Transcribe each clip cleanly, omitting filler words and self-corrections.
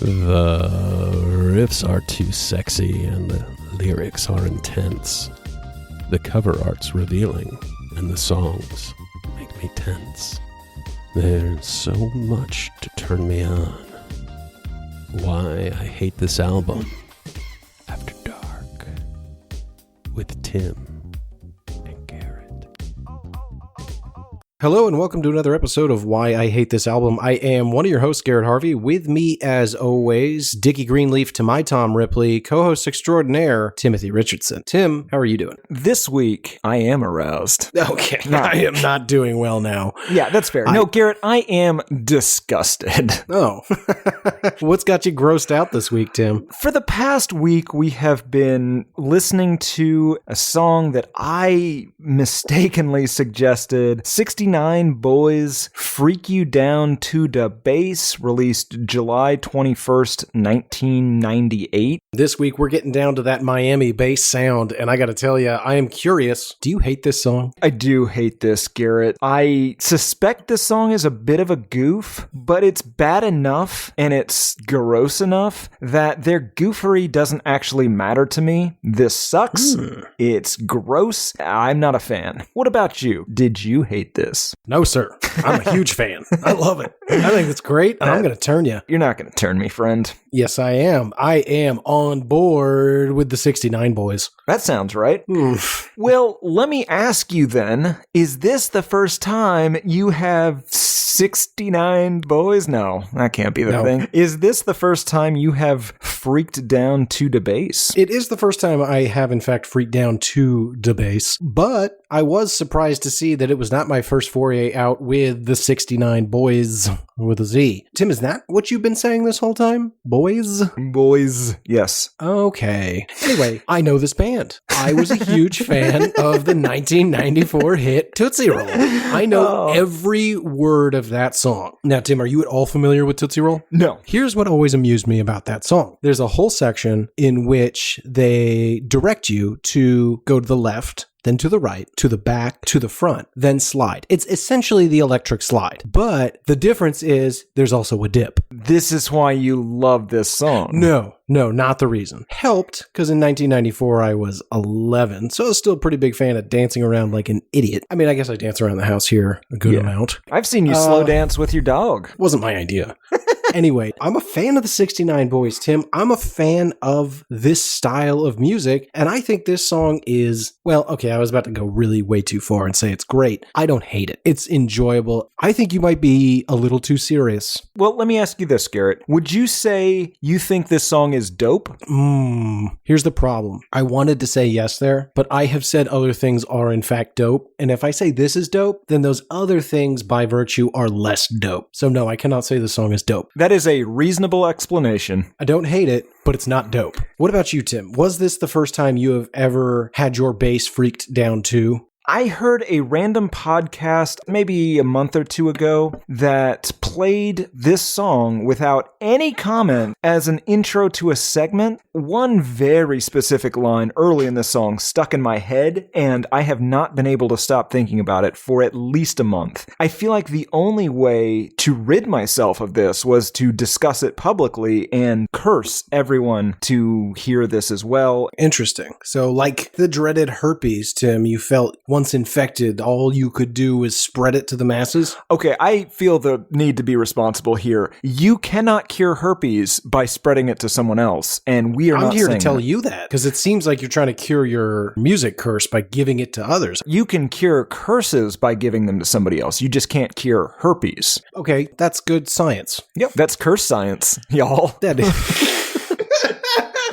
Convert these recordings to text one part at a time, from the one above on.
The riffs are too sexy and the lyrics are intense. The cover art's revealing and the songs make me tense. There's so much to turn me on. Why I hate this album. After Dark. With Tim and Garrett. Hello and welcome to another episode of Why I Hate This Album. I am one of your hosts, Garrett Harvey. With me, as always, Dickie Greenleaf to my Tom Ripley, co-host extraordinaire, Timothy Richardson. Tim, how are you doing? This week, I am aroused. Okay, I am not doing well now. Yeah, that's fair. No, Garrett, I am disgusted. Oh. What's got you grossed out this week, Tim? For the past week, we have been listening to a song that I mistakenly suggested, 69 Boyz, Freak You Down to Da Bass, released July 21st, 1998. This week, we're getting down to that Miami bass sound, and I gotta tell you, I am curious. Do you hate this song? I do hate this, Garrett. I suspect this song is a bit of a goof, but it's bad enough and it's gross enough that their goofery doesn't actually matter to me. This sucks. It's gross. I'm not a fan. What about you? Did you hate this? No, sir. I'm a huge fan. I love it. I think it's great, and I'm going to turn you. You're not going to turn me, friend. Yes, I am. I am on board with the 69 Boyz. That sounds right. Well, let me ask you then, is this the first time you have 69 Boyz? No, that can't be the thing. Is this the first time you have freaked down to Da Bass? It is the first time I have, in fact, freaked down to Da Bass, but I was surprised to see that it was not my first foray out with the 69 Boyz with a Z. Tim, is that what you've been saying this whole time? Boyz? Boyz, yes. Okay. Anyway, I know this band. I was a huge fan of the 1994 hit Tootsie Roll. I know every word of that song. Now, Tim, are you at all familiar with Tootsie Roll? No. Here's what always amused me about that song. There's a whole section in which they direct you to go to the left, then to the right, to the back, to the front, then slide. It's essentially the electric slide. But the difference is there's also a dip. This is why you love this song. No, not the reason. Helped, because in 1994 I was 11, so I was still a pretty big fan of dancing around like an idiot. I mean, I guess I dance around the house here a good amount. I've seen you slow dance with your dog. Wasn't my idea. Anyway, I'm a fan of the 69 Boyz, Tim. I'm a fan of this style of music, and I think this song is, well, okay, I was about to go really way too far and say it's great. I don't hate it. It's enjoyable. I think you might be a little too serious. Well, let me ask you this, Garrett. Would you say you think this song is dope? Here's the problem. I wanted to say yes there, but I have said other things are in fact dope, and if I say this is dope, then those other things by virtue are less dope. So no, I cannot say the song is dope. That is a reasonable explanation. I don't hate it, but it's not dope. What about you, Tim? Was this the first time you have ever had your bass freaked down to? I heard a random podcast maybe a month or two ago that played this song without any comment as an intro to a segment. One very specific line early in the song stuck in my head, and I have not been able to stop thinking about it for at least a month. I feel like the only way to rid myself of this was to discuss it publicly and curse everyone to hear this as well. Interesting. So like the dreaded herpes, Tim, you felt once infected, all you could do was spread it to the masses? Okay, I feel the need to be responsible here. You cannot cure herpes by spreading it to someone else, and we are not saying I'm here to tell you that, because it seems like you're trying to cure your music curse by giving it to others. You can cure curses by giving them to somebody else. You just can't cure herpes. Okay, that's good science. Yep, that's curse science, y'all. That is.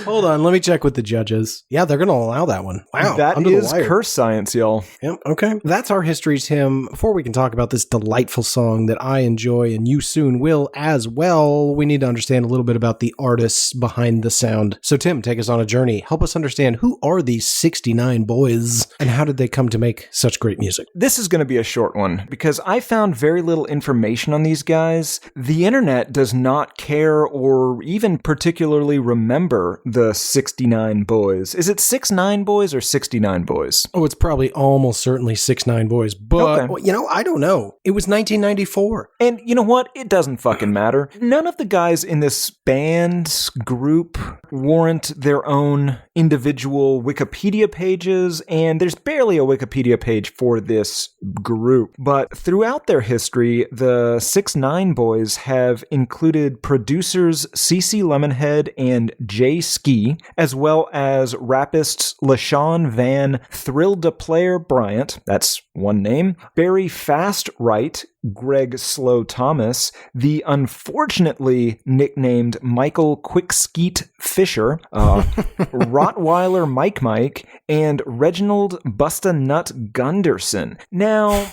Hold on, let me check with the judges. Yeah, they're going to allow that one. Wow. That is curse science, y'all. Yep, okay. That's our history, Tim. Before we can talk about this delightful song that I enjoy and you soon will as well, we need to understand a little bit about the artists behind the sound. So Tim, take us on a journey. Help us understand, who are these 69 Boyz and how did they come to make such great music? This is going to be a short one because I found very little information on these guys. The internet does not care or even particularly remember the 69 Boyz. Is it 69 Boyz or 69 Boyz? Oh, it's probably almost certainly 6ix9ine Boyz, but, I don't know. It was 1994. And you know what? It doesn't fucking matter. None of the guys in this band group warrant their own individual Wikipedia pages, and there's barely a Wikipedia page for this group. But throughout their history, the 6ix9ine Boyz have included producers CeCe Lemonhead and Jay Ski, as well as rapists LaShawn Van Thrill-de-Player Bryant, that's one name, Barry Fast Wright, Greg Slow Thomas, the unfortunately nicknamed Michael Quickskeet Fisher, Rottweiler Mike, and Reginald Busta Nut Gunderson. Now,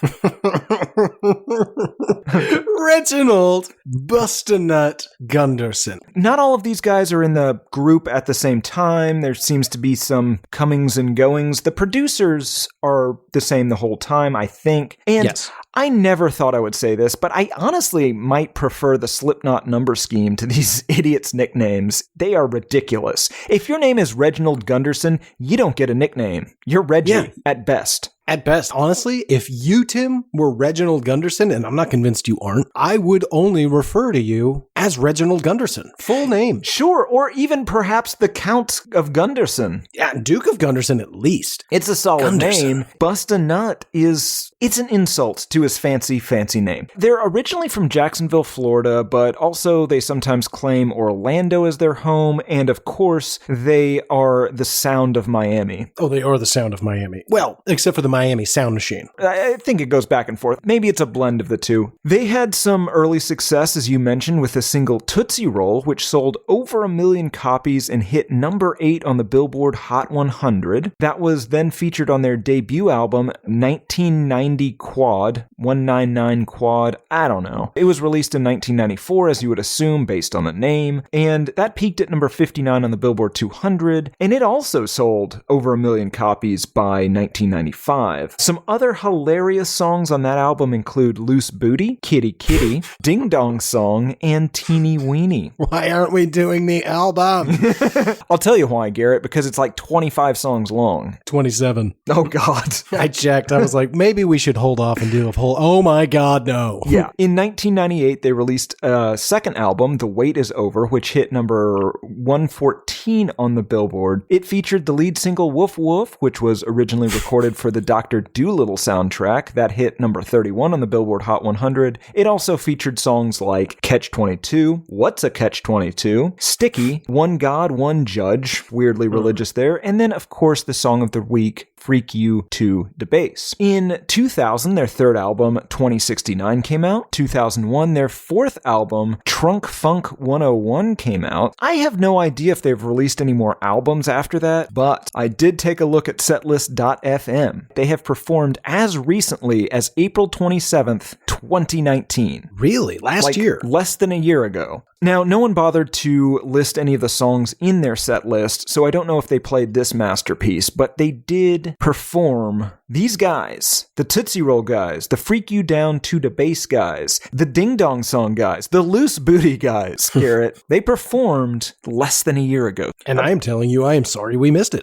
Reginald Busta Nut Gunderson. Not all of these guys are in the group at the same time. There seems to be some comings and goings. The producers are the same the whole time, I think. And yes. I never thought I would say this, but I honestly might prefer the Slipknot number scheme to these idiots' nicknames. They are ridiculous. If your name is Reginald Gunderson, you don't get a nickname. You're Reggie at best. At best, honestly, if you, Tim, were Reginald Gunderson, and I'm not convinced you aren't, I would only refer to you as Reginald Gunderson. Full name. Sure, or even perhaps the Count of Gunderson. Yeah, Duke of Gunderson at least. It's a solid name. Busta Nut it's an insult to his fancy name. They're originally from Jacksonville, Florida, but also they sometimes claim Orlando as their home, and of course, they are the sound of Miami. Oh, they are the sound of Miami. Well, except for the Miami Sound Machine. I think it goes back and forth. Maybe it's a blend of the two. They had some early success, as you mentioned, with the single Tootsie Roll, which sold over 1 million copies and hit number 8 on the Billboard Hot 100. That was then featured on their debut album, 1990 Quad, 199 Quad, I don't know. It was released in 1994, as you would assume, based on the name, and that peaked at number 59 on the Billboard 200, and it also sold over 1 million copies by 1995. Some other hilarious songs on that album include Loose Booty, Kitty Kitty, Ding Dong Song, and Teeny Weeny. Why aren't we doing the album? I'll tell you why, Garrett, because it's like 25 songs long. 27. Oh, God. I checked. I was like, maybe we should hold off and do a whole, oh my God, no. Yeah. In 1998, they released a second album, The Wait Is Over, which hit number 114 on the Billboard. It featured the lead single Woof Woof, which was originally recorded for the Dr. Dolittle soundtrack that hit number 31 on the Billboard Hot 100. It also featured songs like Catch-22, What's a Catch-22, Sticky, One God, One Judge, weirdly religious there, and then, of course, the song of the week, Freak You to the Bass. In 2000, their third album, 2069, came out. 2001, their fourth album, Trunk Funk 101, came out. I have no idea if they've released any more albums after that, but I did take a look at setlist.fm. They have performed as recently as April 27th, 2019. Really? Last year? Less than a year ago. Now, no one bothered to list any of the songs in their set list, so I don't know if they played this masterpiece, but they did perform these guys, the Tootsie Roll guys, the Freak You Down to the Bass guys, the Ding Dong Song guys, the Loose Booty guys, Garrett. They performed less than a year ago. And I am telling you, I am sorry we missed it.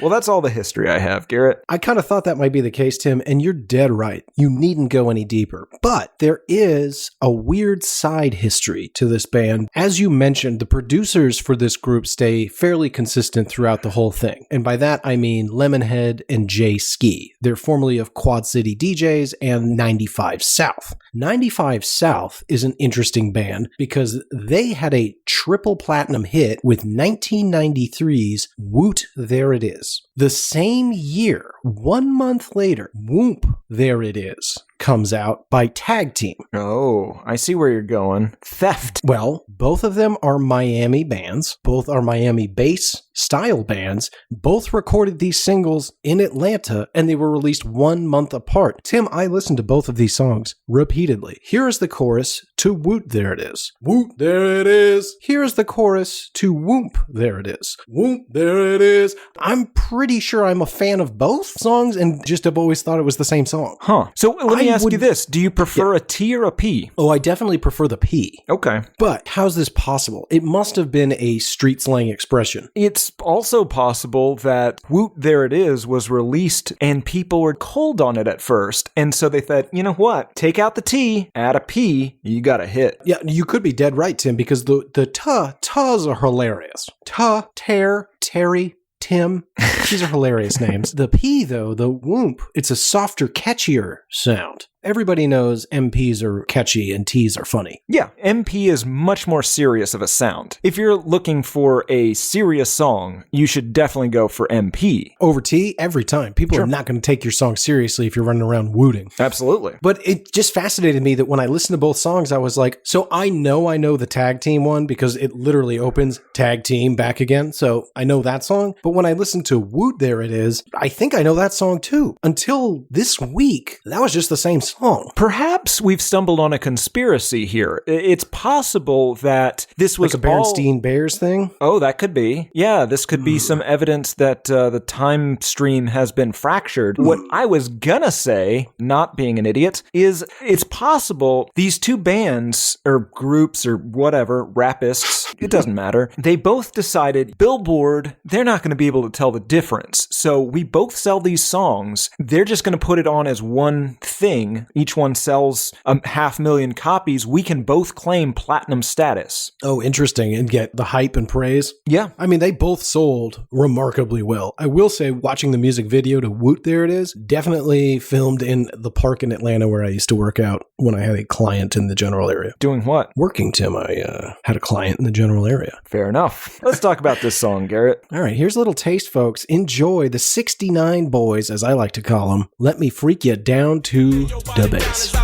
Well, that's all the history I have, Garrett. I kind of thought that might be the case, Tim, and you're dead right. You needn't go any deeper. But there is a weird side history to this band. As you mentioned, the producers for this group stay fairly consistent throughout the whole thing. And by that, I mean Lemonhead and Jay Ski. They're formerly of Quad City DJs and 95 South. 95 South is an interesting band because they had a triple platinum hit with 1993's Woot There It Is. The same year, 1 month later, Whoop There It Is comes out by Tag Team. Oh, I see where you're going. Theft. Well, both of them are Miami bands. Both are Miami bass style bands. Both recorded these singles in Atlanta, and they were released 1 month apart. Tim, I listened to both of these songs repeatedly. Here is the chorus to Woot There It Is. Woot There It Is. Here is the chorus to Whoop There It Is. Whoop There It Is. I'm pretty sure I'm a fan of both songs and just have always thought it was the same song. Huh. So let me me ask you this. Do you prefer a T or a P? Oh, I definitely prefer the P. Okay. But how's this possible? It must have been a street slang expression. It's also possible that Woot There It Is was released and people were cold on it at first. And so they thought, you know what? Take out the T, add a P, you got a hit. Yeah, you could be dead right, Tim, because the tuh are hilarious. Tuh, tear, Terry, Tim. These are hilarious names. The P, though, the whoomp, it's a softer, catchier sound. Everybody knows MPs are catchy and Ts are funny. Yeah, MP is much more serious of a sound. If you're looking for a serious song, you should definitely go for MP. Over T, every time. People are not going to take your song seriously if you're running around wooting. Absolutely. But it just fascinated me that when I listened to both songs, I was like, so I know the tag team one because it literally opens tag team back again. So I know that song. But when I listened to Woot There It Is, I think I know that song too. Until this week, that was just the same song. Perhaps we've stumbled on a conspiracy here. It's possible that this was like a Bernstein Bears thing? Oh, that could be. Yeah, this could be some evidence that the time stream has been fractured. What I was gonna say, not being an idiot, is it's possible these two bands, or groups, or whatever, rapists, it doesn't matter, they both decided, Billboard, they're not going to be able to tell the difference. So we both sell these songs. They're just going to put it on as one thing. Each one sells 500,000 copies. We can both claim platinum status. Oh, interesting. And get the hype and praise. Yeah. I mean, they both sold remarkably well. I will say, watching the music video to Woot There It Is, definitely filmed in the park in Atlanta where I used to work out when I had a client in the general area. Doing what? Working, Tim. I had a client in the general area. Fair enough. Let's talk about this song, Garrett. All right, here's a little taste, folks. Enjoy the 69 Boyz, as I like to call them. Let me freak you down to the bass.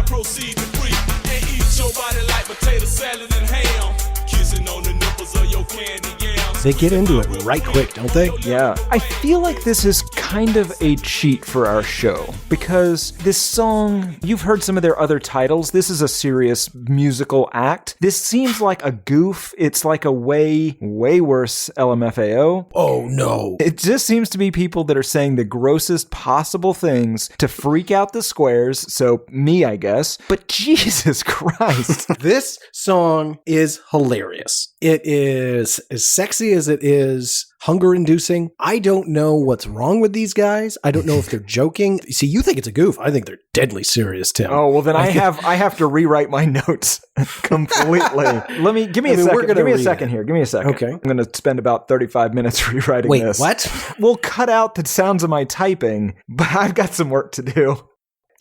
They get into it right quick, don't they? Yeah. I feel like this is kind of a cheat for our show because this song, you've heard some of their other titles. This is a serious musical act. This seems like a goof. It's like a way worse LMFAO. Oh, no. It just seems to be people that are saying the grossest possible things to freak out the squares. So me, I guess. But Jesus Christ. This song is hilarious. It is as sexy as it is hunger-inducing. I don't know what's wrong with these guys. I don't know if they're joking. See, you think it's a goof. I think they're deadly serious, Tim. Oh, well, then I have to rewrite my notes completely. Give me a second here. Give me a second. Okay. I'm going to spend about 35 minutes rewriting this. Wait, what? We'll cut out the sounds of my typing, but I've got some work to do.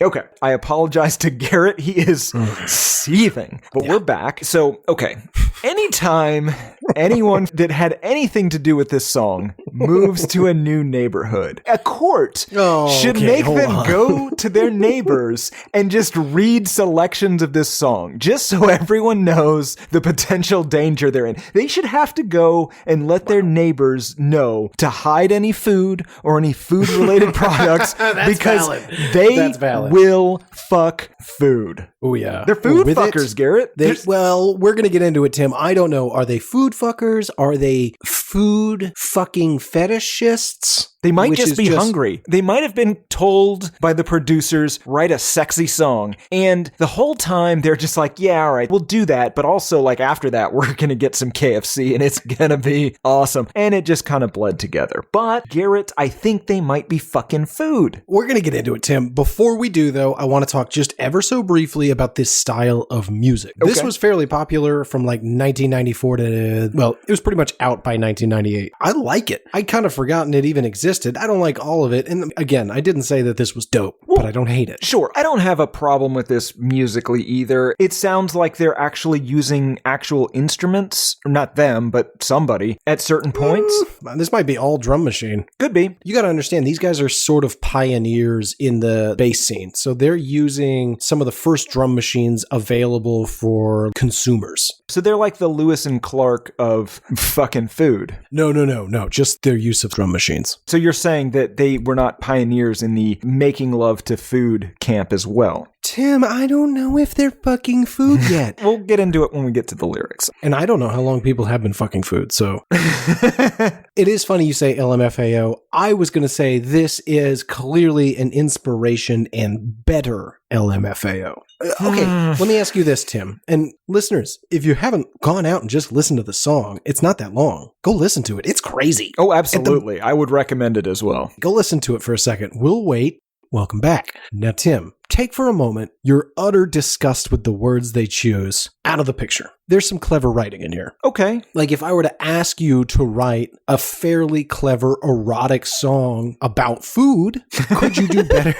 Okay, I apologize to Garrett. He is seething, but we're back. So, okay, anytime anyone that had anything to do with this song moves to a new neighborhood, a court should make them go to their neighbors and just read selections of this song, just so everyone knows the potential danger they're in. They should have to go and let their neighbors know to hide any food or any food-related products because they will fuck food. Oh, yeah. They're food fuckers, Garrett. Well, we're going to get into it, Tim. I don't know. Are they food fuckers? Are they food fucking fetishists? They might just be hungry. They might have been told by the producers, write a sexy song. And the whole time they're just like, yeah, all right, we'll do that. But also, like, after that, we're going to get some KFC and it's going to be awesome. And it just kind of bled together. But, Garrett, I think they might be fucking food. We're going to get into it, Tim. Before we do, though, I want to talk just ever so briefly about this style of music. Okay. This was fairly popular from like 1994 to, well, it was pretty much out by 1998. I like it. I'd kind of forgotten it even existed. I don't like all of it. And again, I didn't say that this was dope, but I don't hate it. Sure. I don't have a problem with this musically either. It sounds like they're actually using actual instruments, not them, but somebody at certain points. This might be all drum machine. Could be. You got to understand, these guys are sort of pioneers in the bass scene. So they're using some of the first drum machines available for consumers. So they're like the Lewis and Clark of fucking food. food. No. Just their use of drum machines. So you're saying that they were not pioneers in the making love to food camp as well? Tim, I don't know if they're fucking food yet. We'll get into it when we get to the lyrics. And I don't know how long people have been fucking food, so. It is funny you say LMFAO. I was going to say this is clearly an inspiration and better LMFAO. Okay, let me ask you this, Tim. And listeners, if you haven't gone out and just listened to the song, it's not that long. Go listen to it. It's crazy. Oh, absolutely. I would recommend it as well. Go listen to it for a second. We'll wait. Welcome back. Now, Tim, take for a moment your utter disgust with the words they choose out of the picture. There's some clever writing in here. Okay. Like if I were to ask you to write a fairly clever erotic song about food, could you do better?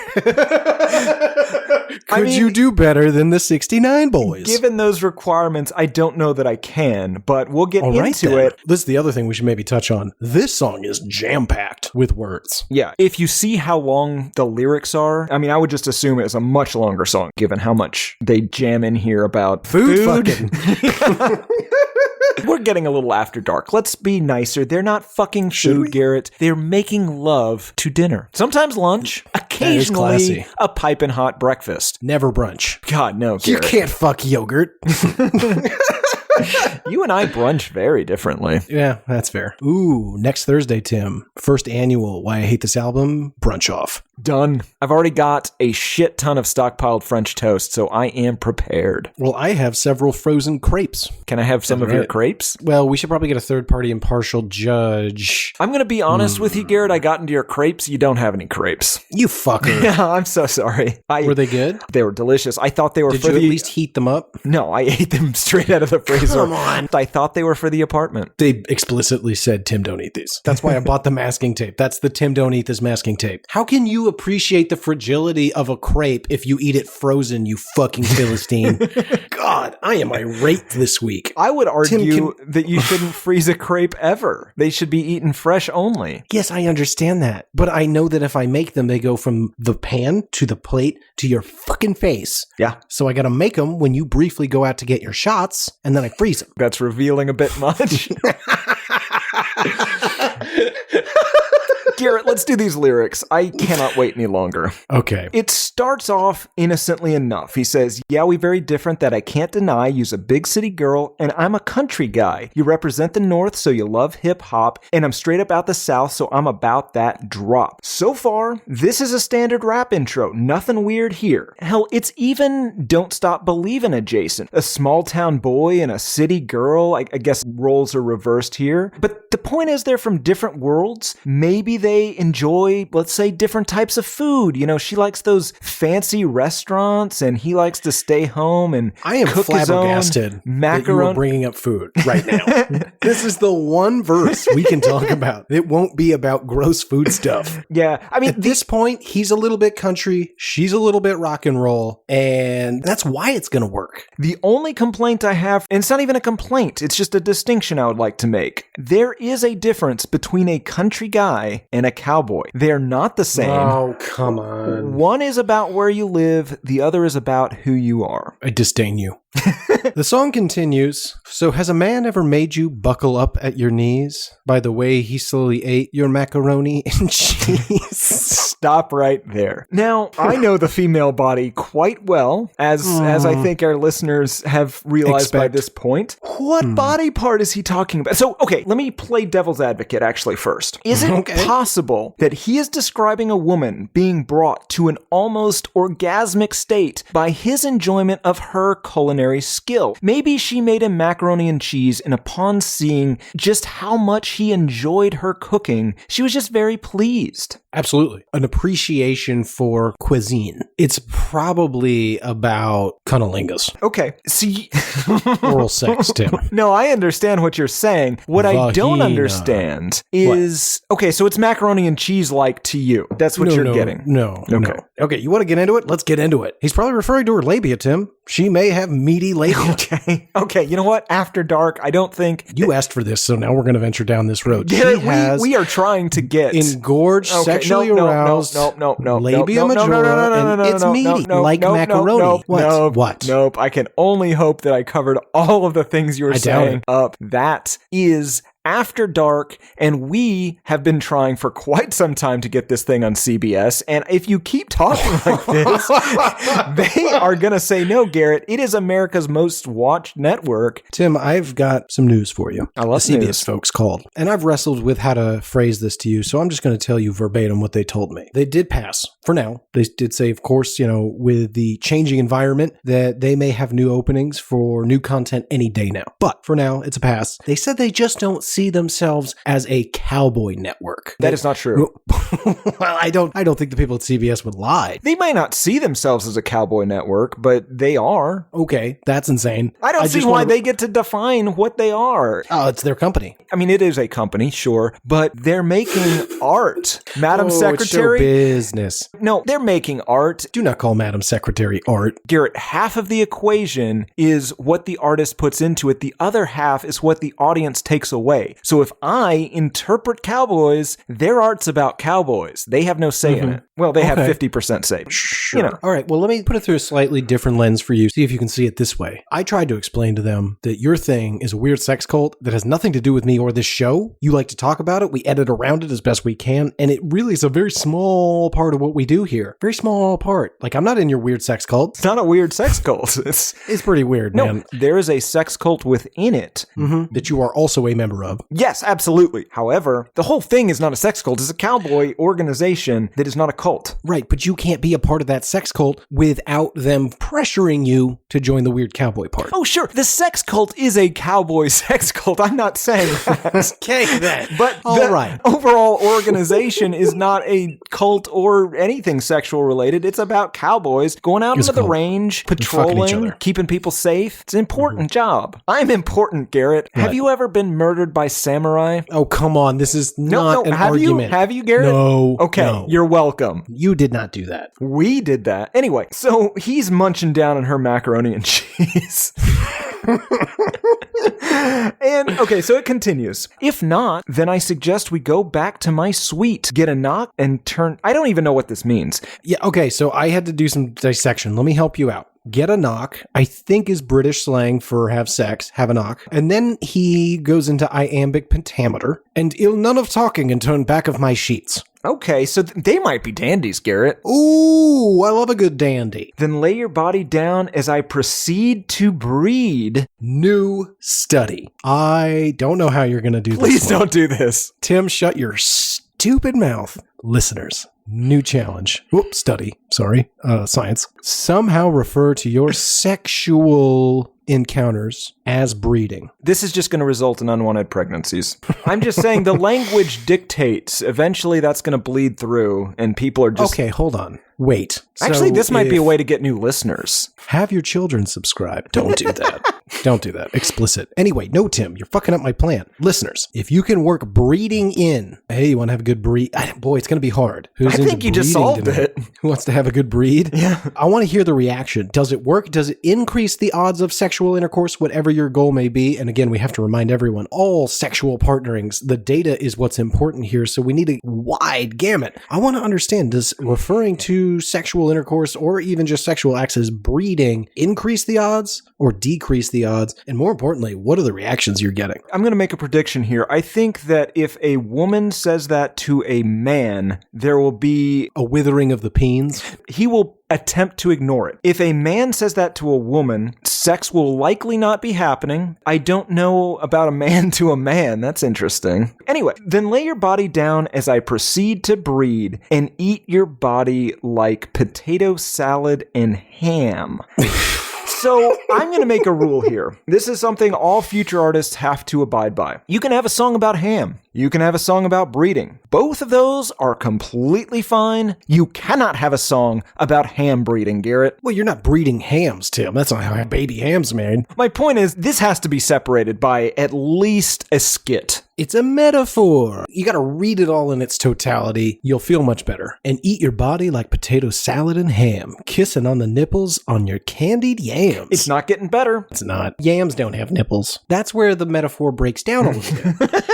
Could you do better than the 69 Boyz? Given those requirements, I don't know that I can, but we'll get into it. This is the other thing we should maybe touch on. This song is jam-packed with words. Yeah. If you see how long the lyrics are, I mean, I would just assume it's a much longer song, given how much they jam in here about food. Fucking. We're getting a little after dark. Let's be nicer. They're not fucking food, Garrett. They're making love to dinner. Sometimes lunch, occasionally a piping hot breakfast. Never brunch. God, no, Garrett. You can't fuck yogurt. You and I brunch very differently. Yeah, that's fair. Ooh, next Thursday, Tim. First annual Why I Hate This Album brunch off. Done. I've already got a shit ton of stockpiled French toast, so I am prepared. Well, I have several frozen crepes. Can I have some of your crepes? Well, we should probably get a third-party impartial judge. I'm going to be honest with you, Garrett. I got into your crepes. You don't have any crepes. You fucker. Yeah, I'm so sorry. Were they good? They were delicious. I thought they were Did you at least heat them up? No, I ate them straight out of the freezer. Come on. I thought they were for the apartment. They explicitly said, Tim, don't eat these. That's why I bought the masking tape. That's the Tim, don't eat this masking tape. How can you appreciate the fragility of a crepe if you eat it frozen, you fucking Philistine? God, I am irate this week. I would argue that you shouldn't freeze a crepe ever. They should be eaten fresh only. Yes, I understand that. But I know that if I make them, they go from the pan to the plate to your fucking face. Yeah. So I got to make them when you briefly go out to get your shots, and then I freeze them. That's revealing a bit much. Garrett, let's do these lyrics. I cannot wait any longer. Okay. It starts off innocently enough. He says, yeah, we very different that I can't deny. You's a big city girl, and I'm a country guy. You represent the North, so you love hip-hop, and I'm straight up out the South, so I'm about that drop. So far, this is a standard rap intro. Nothing weird here. Hell, it's even Don't Stop Believin' adjacent. A small-town boy and a city girl. I guess roles are reversed here. But the point is they're from different worlds. Maybe they enjoy, let's say, different types of food. You know, she likes those fancy restaurants, and he likes to stay home and I am cook his own flabbergasted macaroni. That you are bringing up food right now. This is the one verse we can talk about. It won't be about gross food stuff. Yeah, I mean, at this point, he's a little bit country, she's a little bit rock and roll, and that's why it's going to work. The only complaint I have, and it's not even a complaint, it's just a distinction I would like to make. There is a difference between a country guy and a cowboy. They're not the same. Oh, come on. One is about where you live, the other is about who you are. I disdain you. The song continues. So has a man ever made you buckle up at your knees by the way he slowly ate your macaroni and cheese? Stop right there. Now, I know the female body quite well, as I think our listeners have realized by this point. What body part is he talking about? So, okay, let me play devil's advocate actually first. Is it possible that he is describing a woman being brought to an almost orgasmic state by his enjoyment of her culinary skill? Maybe she made him macaroni and cheese, and upon seeing just how much he enjoyed her cooking, she was just very pleased. Absolutely. An appreciation for cuisine. It's probably about cunnilingus. Okay. See, oral sex, Tim. No, I understand what you're saying. What I don't understand is, okay, so it's macaroni and cheese like to you. That's what you're getting. No. Okay. Okay, you want to get into it? Let's get into it. He's probably referring to her labia, Tim. She may have meaty labia. Okay, you know what? After dark, I don't think... You asked for this, so now we're going to venture down this road. Garrett, we are trying to get... engorged, sexually aroused, labia majora, and it's meaty, like macaroni. What? Nope, I can only hope that I covered all of the things you were saying up. That is After dark, and we have been trying for quite some time to get this thing on CBS. And if you keep talking like this, they are going to say no, Garrett. It is America's most watched network. Tim, I've got some news for you. I love the CBS news. folks called, and I've wrestled with how to phrase this to you, so I'm just going to tell you verbatim what they told me. They did pass for now. They did say, of course, with the changing environment, that they may have new openings for new content any day now. But for now, it's a pass. They said they just don't see themselves as a cowboy network. That is not true. Well, I don't think the people at CBS would lie. They might not see themselves as a cowboy network, but they are. Okay, that's insane. I don't see why they get to define what they are. Oh, it's their company. I mean, it is a company, sure, but they're making art. Madam Secretary. It's show business. No, they're making art. Do not call Madam Secretary art. Garrett, half of the equation is what the artist puts into it. The other half is what the audience takes away. So if I interpret cowboys, their art's about cowboys. They have no say in it. Well, they have 50% say. Sure. All right, well, let me put it through a slightly different lens for you. See if you can see it this way. I tried to explain to them that your thing is a weird sex cult that has nothing to do with me or this show. You like to talk about it. We edit around it as best we can. And it really is a very small part of what we do here. Very small part. Like, I'm not in your weird sex cult. It's not a weird sex cult. It's pretty weird, man. No, there is a sex cult within it. That you are also a member of. Yes, absolutely. However, the whole thing is not a sex cult. It's a cowboy organization that is not a cult. Right, but you can't be a part of that sex cult without them pressuring you to join the weird cowboy part. Oh, sure. The sex cult is a cowboy sex cult. I'm not saying that. Okay, then. But the overall organization is not a cult or anything sexual related. It's about cowboys going out into the range, patrolling, keeping people safe. It's an important job. I'm important, Garrett. What? Have you ever been murdered by samurai? Oh, come on. This is not an argument. Have you, Garrett? No. Okay, no. You're welcome. You did not do that. We did that. Anyway, so he's munching down on her macaroni and cheese. And, okay, so it continues. If not, then I suggest we go back to my suite, get a knock, and turn... I don't even know what this means. Yeah, okay, so I had to do some dissection. Let me help you out. Get a knock, I think is British slang for have sex, have a knock. And then he goes into iambic pentameter, and ill none of talking and turn back of my sheets. Okay, so they might be dandies, Garrett. Ooh, I love a good dandy. Then lay your body down as I proceed to breed. New study. I don't know how you're going to do this. Please don't do this. Tim, shut your stupid mouth. Listeners, new challenge. Whoops, study. Sorry. Science. Somehow refer to your sexual encounters as breeding. This is just going to result in unwanted pregnancies. I'm just saying the language dictates. Eventually that's going to bleed through and people are just... Okay, hold on. Wait. Actually, So this might be a way to get new listeners. Have your children subscribe. Don't do that. Don't do that. Explicit. Anyway, no, Tim, you're fucking up my plan. Listeners, if you can work breeding in, hey, you want to have a good breed? Boy, it's going to be hard. I think you just solved it. Who wants to have a good breed? Yeah. I want to hear the reaction. Does it work? Does it increase the odds of sexual intercourse, whatever your goal may be? And again, we have to remind everyone, all sexual partnerings, the data is what's important here. So we need a wide gamut. I want to understand, does referring to sexual intercourse or even just sexual acts as breeding increase the odds or decrease the odds? And more importantly, what are the reactions you're getting? I'm going to make a prediction here. I think that if a woman says that to a man, there will be a withering of the peens. He will attempt to ignore it. If a man says that to a woman, sex will likely not be happening. I don't know about a man to a man. That's interesting. Anyway, then lay your body down as I proceed to breed and eat your body like potato salad and ham. So I'm going to make a rule here. This is something all future artists have to abide by. You can have a song about ham. You can have a song about breeding. Both of those are completely fine. You cannot have a song about ham breeding, Garrett. Well, you're not breeding hams, Tim. That's not how baby ham's made. My point is, this has to be separated by at least a skit. It's a metaphor. You got to read it all in its totality. You'll feel much better. And eat your body like potato salad and ham, kissing on the nipples on your candied yams. It's not getting better. It's not. Yams don't have nipples. That's where the metaphor breaks down a little bit.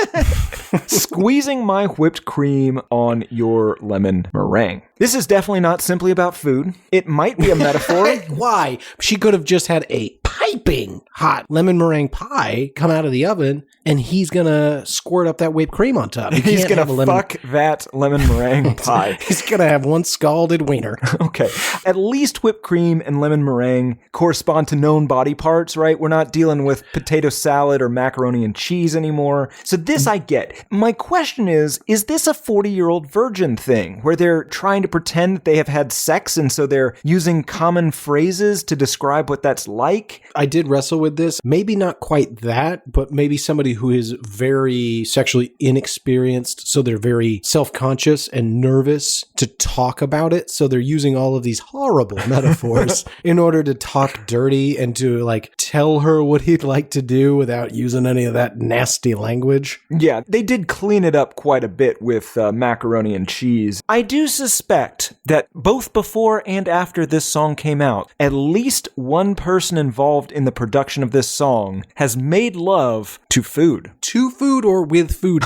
Squeezing my whipped cream on your lemon meringue. This is definitely not simply about food. It might be a metaphor. Why? She could have just had a piping hot lemon meringue pie come out of the oven, and he's gonna squirt up that whipped cream on top. He's gonna fuck that lemon meringue pie. He's gonna have one scalded wiener. Okay. At least whipped cream and lemon meringue correspond to known body parts, right? We're not dealing with potato salad or macaroni and cheese anymore. So this I get. My question is this a 40-year-old virgin thing where they're trying to pretend that they have had sex and so they're using common phrases to describe what that's like? I did wrestle with this. Maybe not quite that, but maybe somebody who is very sexually inexperienced, so they're very self-conscious and nervous to talk about it. So they're using all of these horrible metaphors in order to talk dirty and to like tell her what he'd like to do without using any of that nasty language. Yeah, they did clean it up quite a bit with macaroni and cheese. I do suspect that both before and after this song came out, at least one person involved in the production of this song has made love to food. To food or with food?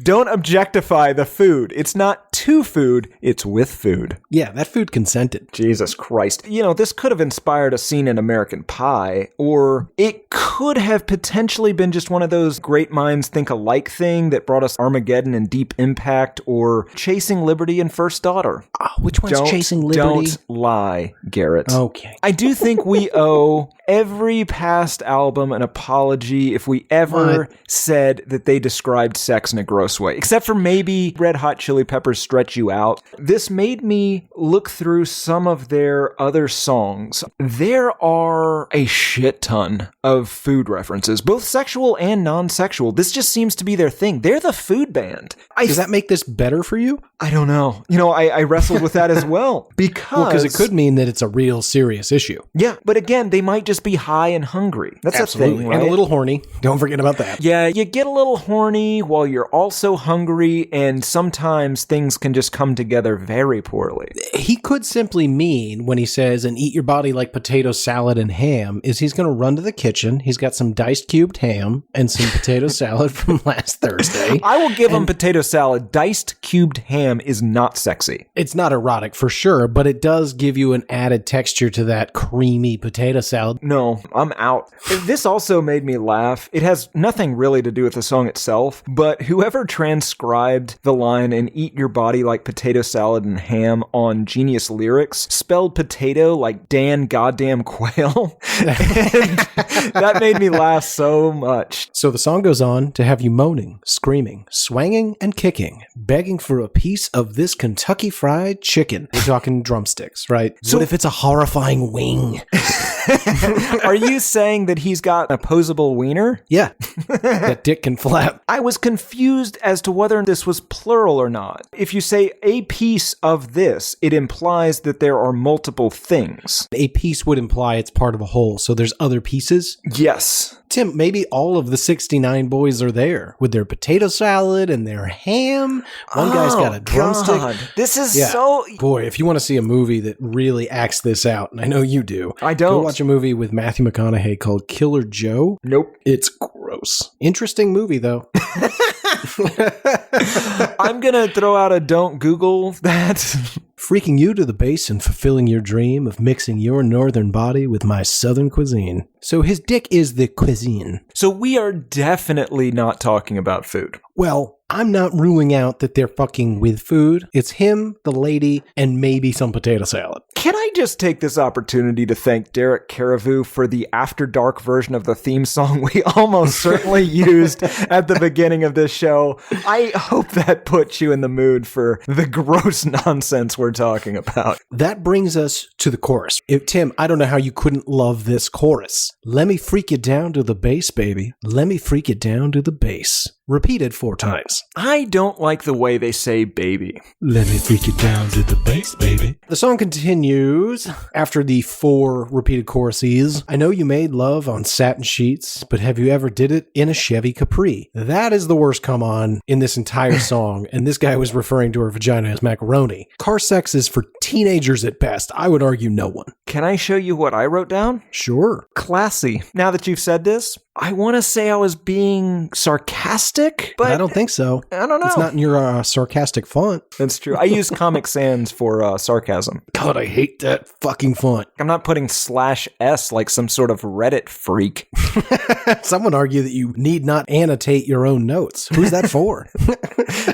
Don't objectify the food. It's not to food, it's with food. Yeah, that food consented. Jesus Christ. You know, this could have inspired a scene in American Pie, or it could have potentially been just one of those great minds think alike thing that brought us Armageddon and Deep Impact, or Chasing Liberty and First Daughter. Which one's Chasing Liberty? Don't lie, Garrett. Okay. I do think we owe every past album an apology if we ever said that they described sex in a gross way, except for maybe Red Hot Chili Peppers' Stretch You Out. This made me look through some of their other songs. There are a shit ton of food references, both sexual and non-sexual. This just seems to be their thing. They're the food band. Does that make this better for you? I don't know. You know, I wrestled with that as well. Because it could mean that it's a real serious issue. Yeah, but again, they might just be high and hungry. That's Absolutely. a thing, right? And a little horny. Don't forget about that. Yeah, you get a little horny while you're also hungry, and sometimes things can just come together very poorly. He could simply mean, when he says, and eat your body like potato salad and ham, is he's going to run to the kitchen. He's got some diced cubed ham and some potato salad from last Thursday. I will give him potato salad. Diced cubed ham is not sexy. It's not erotic for sure, but it does give you an added texture to that creamy potato salad. No, I'm out. This also made me laugh. It has nothing really to do with the song itself, but whoever transcribed the line and eat your body like potato salad and ham on Genius Lyrics spelled potato like Dan goddamn Quayle. And that made me laugh so much. So the song goes on to have you moaning, screaming, swanging, and kicking, begging for a piece of this Kentucky Fried Chicken. We're talking drumsticks, right? So what if it's a horrifying wing? Are you saying that he's got an opposable wiener? Yeah, that dick can flap. I was confused as to whether this was plural or not. If you say a piece of this, it implies that there are multiple things. A piece would imply it's part of a whole, so there's other pieces? Yes. Tim, maybe all of the 69 boys are there with their potato salad and their ham. One guy's got a drumstick. God. This is so... Boy, if you want to see a movie that really acts this out, and I know you do. I don't. Go watch a movie with Matthew McConaughey called Killer Joe. Nope. It's gross. Interesting movie, though. I'm going to throw out a don't Google that. Freaking you to the base and fulfilling your dream of mixing your northern body with my southern cuisine. So his dick is the cuisine. So we are definitely not talking about food. Well, I'm not ruling out that they're fucking with food. It's him, the lady, and maybe some potato salad. Can I just take this opportunity to thank Derek Carrevu for the After Dark version of the theme song we almost certainly used at the beginning of this show? I hope that puts you in the mood for the gross nonsense we're talking about. That brings us to the chorus. Tim, I don't know how you couldn't love this chorus. Let me freak you down to the bass, baby. Let me freak you down to the bass. Repeated 4 times. I don't like the way they say baby. Let me freak you down to the bass, baby. The song continues after the 4 repeated choruses. I know you made love on satin sheets, but have you ever did it in a Chevy Capri? That is the worst come on in this entire song, and this guy was referring to her vagina as macaroni. Car sex is for teenagers at best. I would argue no one. Can I show you what I wrote down? Sure. Classy. Now that you've said this, I want to say I was being sarcastic, but I don't think so. I don't know. It's not in your sarcastic font. That's true. I use Comic Sans for sarcasm. God, I hate that fucking font. I'm not putting /S like some sort of Reddit freak. Some would argue that you need not annotate your own notes. Who's that for?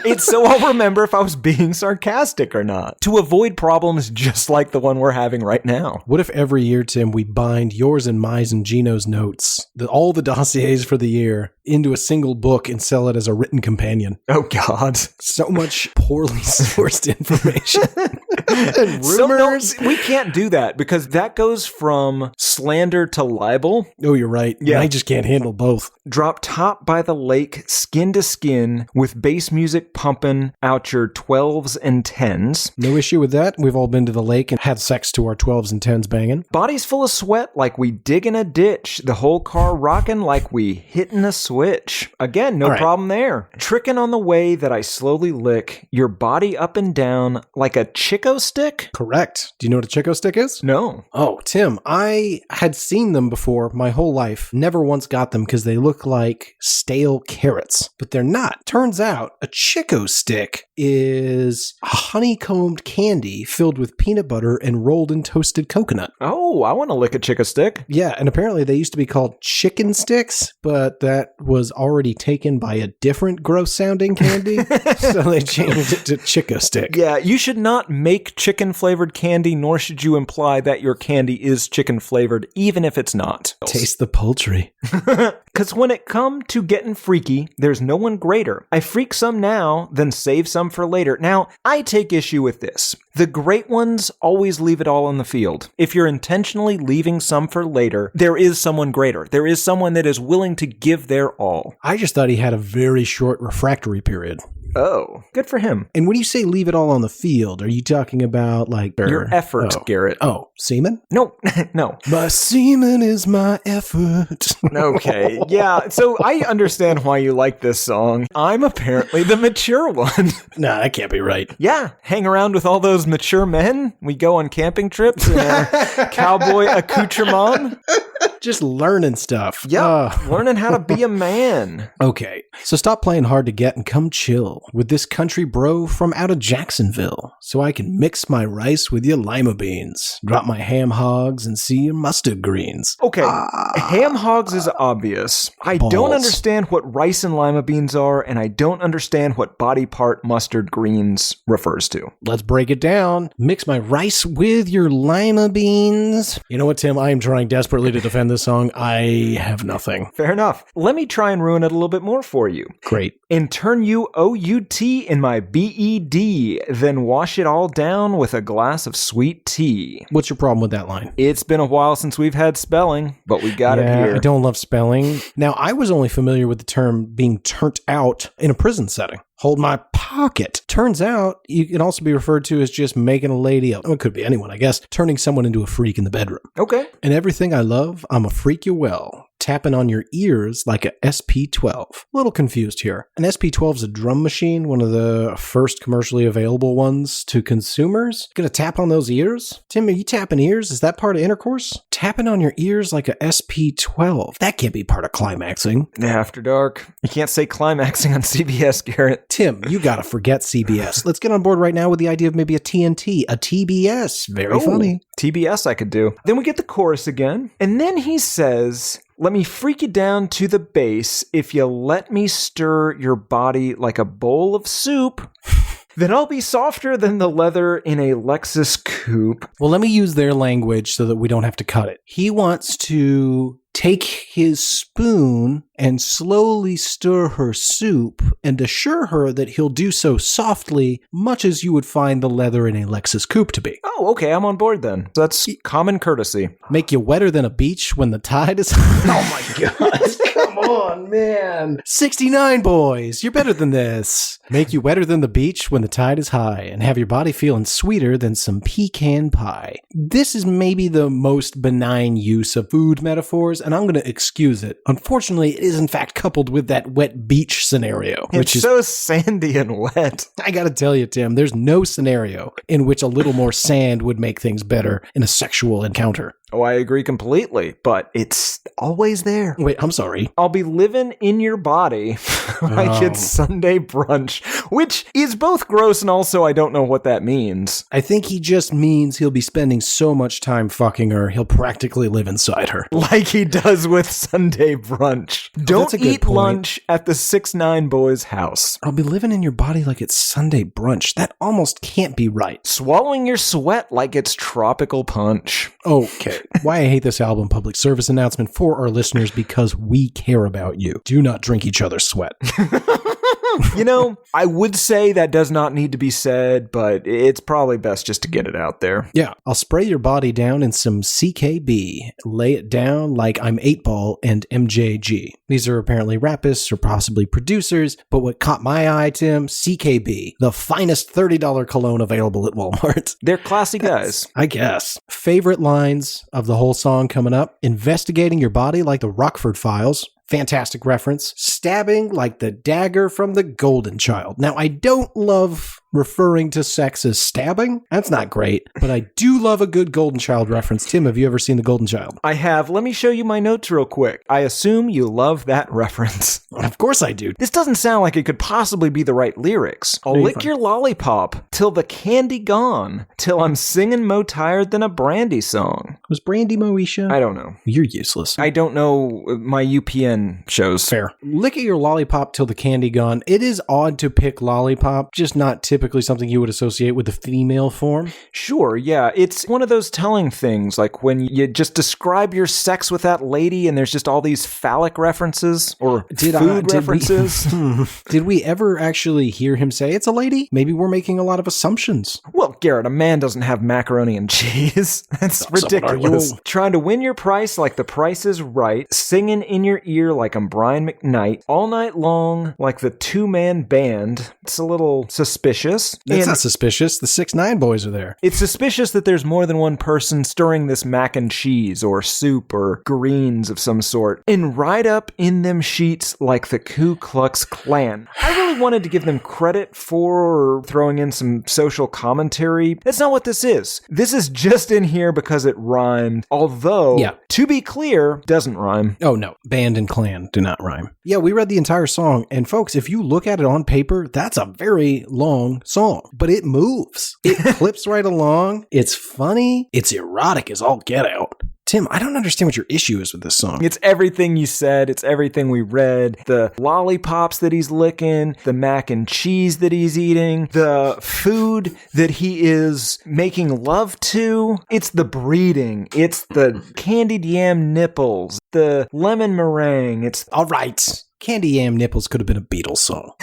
It's so I'll remember if I was being sarcastic or not, to avoid problems just like the one we're having right now. What if every year, Tim, we bind yours and mine and Gino's notes, all the dossiers for the year, into a single book and sell it as a written companion? Oh, God. So much poorly sourced information. And rumors. So, no, we can't do that because that goes from slander to libel. Oh, you're right. Yeah. I just can't handle both. Drop top by the lake, skin to skin, with bass music pumping out your 12s and 10s. No issue with that. We've all been to the lake and had sex to our 12s and 10s banging. Bodies full of sweat like we dig in a ditch. The whole car rocking like we hitting a switch. Again, no problem there. Tricking on the way that I slowly lick your body up and down like a Chico stick? Correct. Do you know what a Chico stick is? No. Oh, Tim, I had seen them before my whole life. Never once got them because they look like stale carrots, but they're not. Turns out a Chico stick is a honeycombed candy filled with peanut butter and rolled in toasted coconut. Oh, I want to lick a Chico stick. Yeah, and apparently they used to be called chicken sticks, but that was already taken by a different gross sounding candy, so they changed it to Chico stick. Yeah, you should not make chicken flavored candy, nor should you imply that your candy is chicken flavored, even if it's not. Taste the poultry. Because when it come to getting freaky, there's no one greater. I freak some now, then save some for later. Now, I take issue with this. The great ones always leave it all on the field. If you're intentionally leaving some for later, there is someone greater. There is someone that is willing to give their all. I just thought he had a very short refractory period. Oh, good for him. And when you say leave it all on the field, are you talking about like your effort, Garrett? Oh, semen? No, no. My semen is my effort. Okay, yeah. So I understand why you like this song. I'm apparently the mature one. Nah, that can't be right. Yeah, hang around with all those mature men. We go on camping trips in our cowboy accoutrement. Just learning stuff. Yeah, learning how to be a man. Okay, so stop playing hard to get and come chill with this country bro from out of Jacksonville, so I can mix my rice with your lima beans, drop my ham hogs and see your mustard greens. Okay, ham hogs is obvious. I don't understand what rice and lima beans are, and I don't understand what body part mustard greens refers to. Let's break it down. Mix my rice with your lima beans. You know what, Tim? I am trying desperately to defend this song. I have nothing. Fair enough. Let me try and ruin it a little bit more for you. Great. And turn you OUT in my BED, then wash it all down with a glass of sweet tea. What's your problem with that line? It's been a while since we've had spelling, but we got it here. I don't love spelling. Now, I was only familiar with the term being turned out in a prison setting. Hold my pocket. Turns out, you can also be referred to as just making a lady, it could be anyone, I guess, turning someone into a freak in the bedroom. Okay. And everything I love, I'm a freak you well. Tapping on your ears like a SP12. A little confused here. An SP12 is a drum machine, one of the first commercially available ones to consumers. Gonna tap on those ears? Tim, are you tapping ears? Is that part of intercourse? Tapping on your ears like a SP12. That can't be part of climaxing. After dark. You can't say climaxing on CBS, Garrett. Tim, you gotta forget CBS. Let's get on board right now with the idea of maybe a TNT, a TBS. Very funny. TBS I could do. Then we get the chorus again. And then he says, let me freak you down to the base if you let me stir your body like a bowl of soup. Then I'll be softer than the leather in a Lexus coupe. Well, let me use their language so that we don't have to cut it. He wants to take his spoon and slowly stir her soup and assure her that he'll do so softly, much as you would find the leather in a Lexus coupe to be. Oh, okay, I'm on board then. That's common courtesy. Make you wetter than a beach when the tide is... Oh my God. Come on, man. 69 boys. You're better than this. Make you wetter than the beach when the tide is high and have your body feeling sweeter than some pecan pie. This is maybe the most benign use of food metaphors, and I'm going to excuse it. Unfortunately, it is in fact coupled with that wet beach scenario, which It's so sandy and wet. I gotta tell you, Tim, there's no scenario in which a little more sand would make things better in a sexual encounter. Oh, I agree completely, but it's always there. Wait, I'm sorry. I'll be living in your body like it's Sunday brunch, which is both gross and also I don't know what that means. I think he just means he'll be spending so much time fucking her, he'll practically live inside her. Like he does with Sunday brunch. Don't that's a good eat point. lunch at the 6ix9ine Boyz house. I'll be living in your body like it's Sunday brunch. That almost can't be right. Swallowing your sweat like it's tropical punch. Okay. Why I hate this album public service announcement for our listeners, because we care about you. Do not drink each other's sweat. You know, I would say that does not need to be said, but it's probably best just to get it out there. Yeah. I'll spray your body down in some CKB. Lay it down like I'm 8-Ball and MJG. These are apparently rapists or possibly producers, but what caught my eye, Tim, CKB, the finest $30 cologne available at Walmart. They're classy guys. I guess. Favorite lines of the whole song coming up: investigating your body like the Rockford Files. Fantastic reference. Stabbing like the dagger from the Golden Child. Now, I don't love referring to sex as stabbing. That's not great, but I do love a good Golden Child reference. Tim, have you ever seen the Golden Child? I have. Let me show you my notes real quick. I assume you love that reference. Of course I do. This doesn't sound like it could possibly be the right lyrics. I'll lick your lollipop till the candy gone, till I'm singing mo tired than a Brandy song. Was Brandy Moesha? I don't know. You're useless. I don't know my UPN shows. Fair. Lick at your lollipop till the candy gone. It is odd to pick lollipop, just not typically something you would associate with the female form. Sure, yeah. It's one of those telling things, like when you just describe your sex with that lady and there's just all these phallic references or food references. Did we ever actually hear him say it's a lady? Maybe we're making a lot of assumptions. Well, Garrett, a man doesn't have macaroni and cheese. That's ridiculous. Trying to win your price like the price is right, singing in your ear like I'm Brian McKnight, all night long like the two-man band. It's a little suspicious. That's not suspicious. The 6ix9ine Boyz are there. It's suspicious that there's more than one person stirring this mac and cheese or soup or greens of some sort. And right up in them sheets like the Ku Klux Klan. I really wanted to give them credit for throwing in some social commentary. That's not what this is. This is just in here because it rhymed. Although, to be clear, doesn't rhyme. Oh no, band and clan do not rhyme. Yeah, we read the entire song, and folks, if you look at it on paper, that's a very long song, but it moves. It clips right along. It's funny. It's erotic as all get out. Tim, I don't understand what your issue is with this song. It's everything you said. It's everything we read. The lollipops that he's licking, the mac and cheese that he's eating, the food that he is making love to. It's the breeding. It's the candied yam nipples, the lemon meringue. It's all right. Candy Yam Nipples could have been a Beatles song.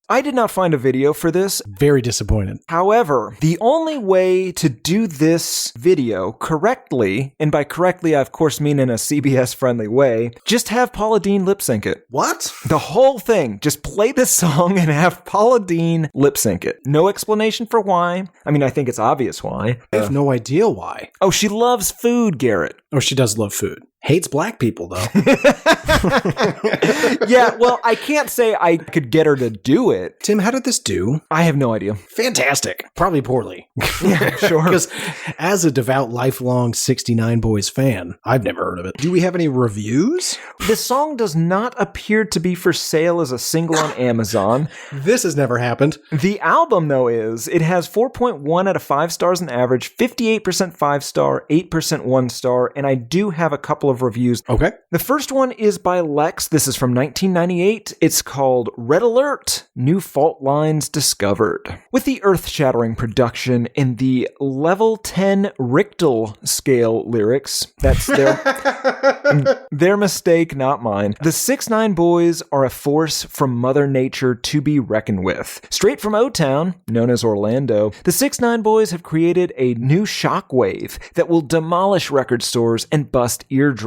I did not find a video for this. Very disappointed. However, the only way to do this video correctly, and by correctly I of course mean in a CBS-friendly way, just have Paula Deen lip sync it. What? The whole thing. Just play this song and have Paula Deen lip sync it. No explanation for why. I mean, I think it's obvious why. I have no idea why. Oh, she loves food, Garrett. Oh, she does love food. Hates black people, though. Yeah, well, I can't say I could get her to do it. Tim, how did this do? I have no idea. Fantastic. Probably poorly. Yeah, sure. Because as a devout, lifelong 6ix9ine Boyz fan, I've never heard of it. Do we have any reviews? The song does not appear to be for sale as a single on Amazon. This has never happened. The album, though, it has 4.1 out of 5 stars on average, 58% 5-star, 8% 1-star, and I do have a couple of reviews. Okay. The first one is by Lex. This is from 1998. It's called Red Alert, New Fault Lines Discovered. With the earth-shattering production in the level 10 Richter scale lyrics, that's their mistake, not mine. The 6ix9ine Boyz are a force from Mother Nature to be reckoned with. Straight from O-Town, known as Orlando, the 6ix9ine Boyz have created a new shockwave that will demolish record stores and bust eardrums.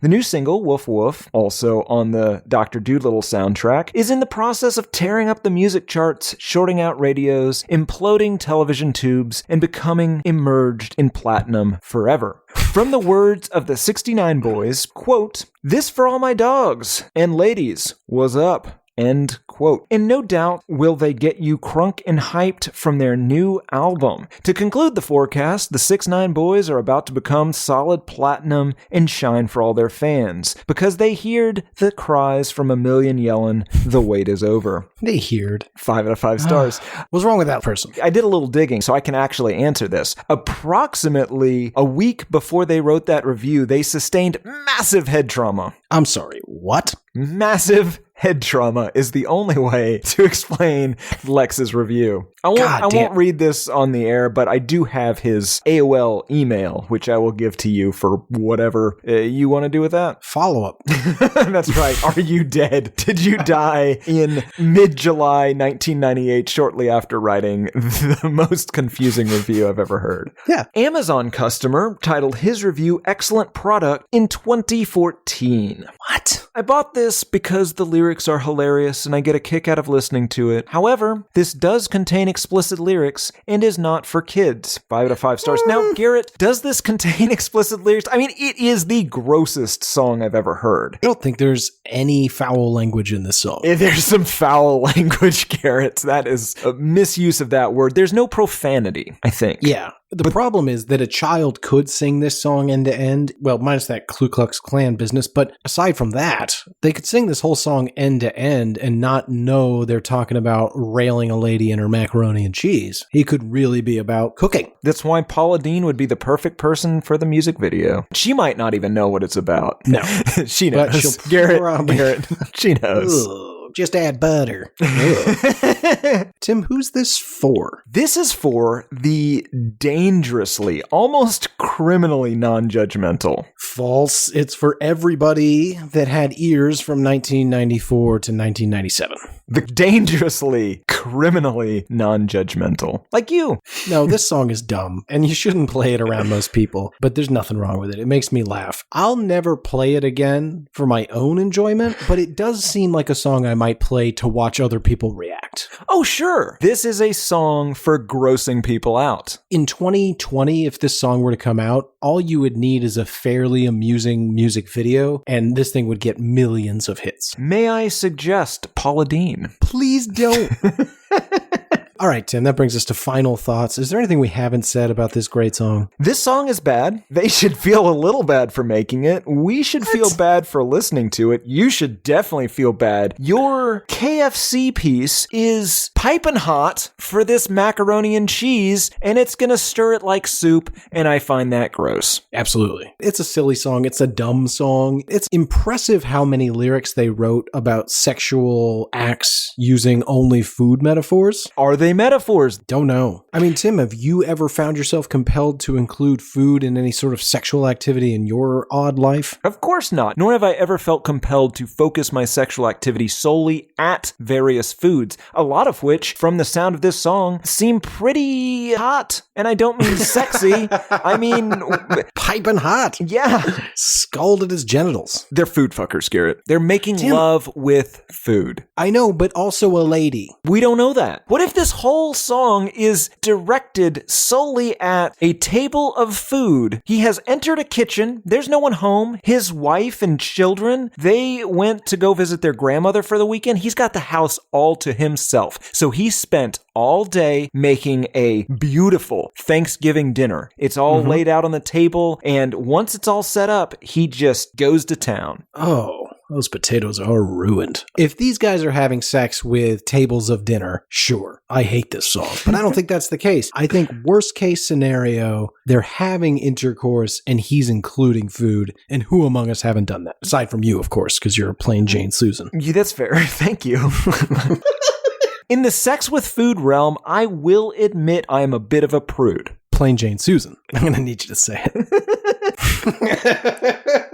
The new single, Woof Woof, also on the Dr. Dolittle soundtrack, is in the process of tearing up the music charts, shorting out radios, imploding television tubes, and becoming immersed in platinum forever. From the words of the 69 Boyz, quote, "This for all my dogs and ladies, was up." End quote. And no doubt will they get you crunk and hyped from their new album. To conclude the forecast, the 69 Boyz are about to become solid platinum and shine for all their fans, because they heard the cries from a million yelling, "The wait is over." They heard. 5 out of 5 stars. What's wrong with that person? I did a little digging so I can actually answer this. Approximately a week before they wrote that review, they sustained massive head trauma. I'm sorry, what? Massive head trauma is the only way to explain Lex's review. I won't read this on the air, but I do have his AOL email, which I will give to you for whatever you want to do with that. Follow up. That's right. Are you dead? Did you die in mid-July 1998, shortly after writing the most confusing review I've ever heard? Yeah. Amazon customer titled his review "Excellent Product" in 2014. What? I bought this because the lyrics are hilarious and I get a kick out of listening to it. However, this does contain explicit lyrics and is not for kids. 5 out of 5 stars. Now, Garrett, does this contain explicit lyrics? I mean, it is the grossest song I've ever heard. I don't think there's any foul language in this song. There's some foul language, Garrett. That is a misuse of that word. There's no profanity, I think. Yeah. The problem is that a child could sing this song end to end, well, minus that Ku Klux Klan business, but aside from that, they could sing this whole song end to end and not know they're talking about railing a lady in her macaroni and cheese. It could really be about cooking. That's why Paula Deen would be the perfect person for the music video. She might not even know what it's about. No. She knows. But she'll Garrett, she knows. Ugh. Just add butter. Tim, who's this for? This is for the dangerously, almost criminally non-judgmental. False. It's for everybody that had ears from 1994 to 1997. The dangerously, criminally non-judgmental. Like you. No, this song is dumb, and you shouldn't play it around most people, but there's nothing wrong with it. It makes me laugh. I'll never play it again for my own enjoyment, but it does seem like a song I might play to watch other people react. Oh, sure. This is a song for grossing people out. In 2020, if this song were to come out, all you would need is a fairly amusing music video, and this thing would get millions of hits. May I suggest Paula Deen? Please don't. All right, Tim, that brings us to final thoughts. Is there anything we haven't said about this great song? This song is bad. They should feel a little bad for making it. We should feel bad for listening to it. You should definitely feel bad. Your KFC piece is piping hot for this macaroni and cheese, and it's going to stir it like soup, and I find that gross. Absolutely. It's a silly song. It's a dumb song. It's impressive how many lyrics they wrote about sexual acts using only food metaphors. Are they metaphors? Don't know. I mean, Tim, have you ever found yourself compelled to include food in any sort of sexual activity in your odd life? Of course not. Nor have I ever felt compelled to focus my sexual activity solely at various foods, a lot of which, from the sound of this song, seem pretty hot. And I don't mean sexy. I mean... piping hot. Yeah. Scalded his genitals. They're food fuckers, Garrett. They're making love with food. I know, but also a lady. We don't know that. What if this whole song is directed solely at a table of food? He has entered a kitchen. There's no one home. His wife and children, they went to go visit their grandmother for the weekend. He's got the house all to himself. So he spent all day making a beautiful Thanksgiving dinner. It's all laid out on the table, and once it's all set up, he just goes to town. Oh, those potatoes are ruined. If these guys are having sex with tables of dinner, sure, I hate this song. But I don't think that's the case. I think worst case scenario, they're having intercourse and he's including food. And who among us haven't done that? Aside from you, of course, because you're a plain Jane Susan. Yeah, that's fair. Thank you. In the sex with food realm, I will admit I am a bit of a prude. Plain Jane Susan. I'm going to need you to say it.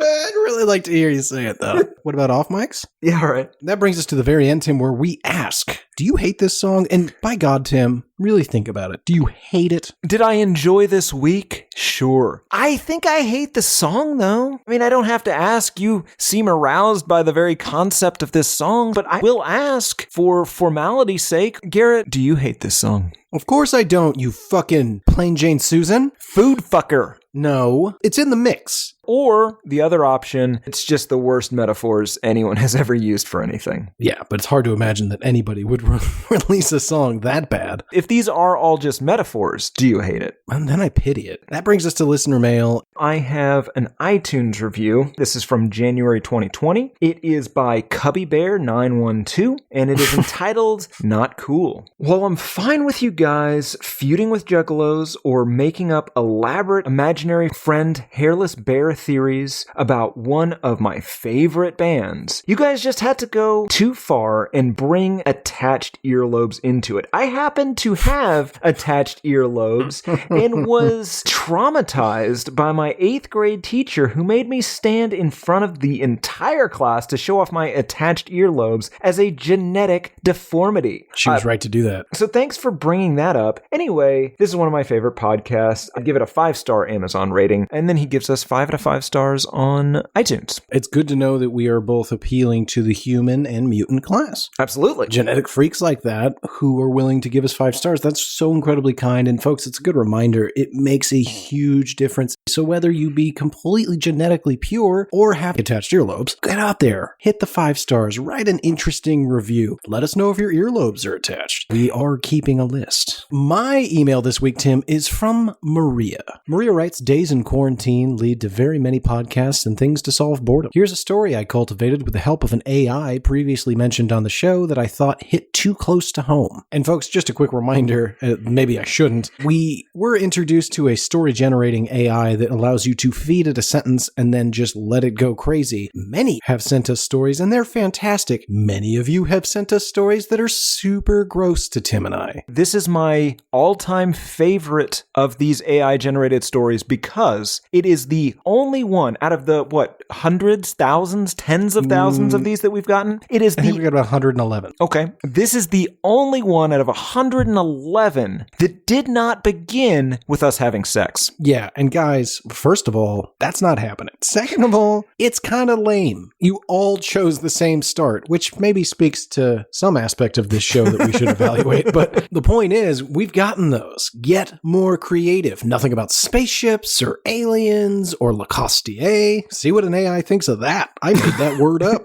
I'd really like to hear you say it, though. What about off mics? Yeah, all right. That brings us to the very end, Tim, where we ask, do you hate this song? And by God, Tim, really think about it. Do you hate it? Did I enjoy this week? Sure. I think I hate the song, though. I mean, I don't have to ask. You seem aroused by the very concept of this song, but I will ask for formality's sake. Garrett, do you hate this song? Of course I don't, you fucking plain Jane Susan. Food fucker. No, it's in the mix. Or the other option, it's just the worst metaphors anyone has ever used for anything. Yeah, but it's hard to imagine that anybody would release a song that bad. If these are all just metaphors, do you hate it? And then I pity it. That brings us to listener mail. I have an iTunes review. This is from January 2020. It is by CubbyBear912, and it is entitled, Not Cool. While I'm fine with you guys feuding with juggalos or making up elaborate imaginary friend hairless bear theories about one of my favorite bands, you guys just had to go too far and bring attached earlobes into it. I happen to have attached earlobes and was traumatized by my 8th grade teacher who made me stand in front of the entire class to show off my attached earlobes as a genetic deformity. She was right to do that. So thanks for bringing that up. Anyway, this is one of my favorite podcasts. I'd give it a 5-star Amazon rating, and then he gives us 5 out of 5 stars on iTunes. It's good to know that we are both appealing to the human and mutant class. Absolutely. Genetic freaks like that who are willing to give us 5 stars. That's so incredibly kind. And folks, it's a good reminder. It makes a huge difference. So whether you be completely genetically pure or have attached earlobes, get out there, hit the 5 stars, write an interesting review. Let us know if your earlobes are attached. We are keeping a list. My email this week, Tim, is from Maria. Maria writes, days in quarantine lead to very many podcasts and things to solve boredom. Here's a story I cultivated with the help of an AI previously mentioned on the show that I thought hit too close to home. And folks, just a quick reminder, maybe I shouldn't, we were introduced to a story-generating AI that allows you to feed it a sentence and then just let it go crazy. Many have sent us stories and they're fantastic. Many of you have sent us stories that are super gross to Tim and I. This is my all-time favorite of these AI-generated stories because it is the only one out of the, hundreds, thousands, tens of thousands of these that we've gotten? I think we got about 111. Okay. This is the only one out of 111 that did not begin with us having sex. Yeah, and guys, first of all, that's not happening. Second of all, it's kind of lame. You all chose the same start, which maybe speaks to some aspect of this show that we should evaluate. But the point is, we've gotten those. Get more creative. Nothing about spaceships or aliens or Lacostier. See what an AI thinks of that. I made that word up.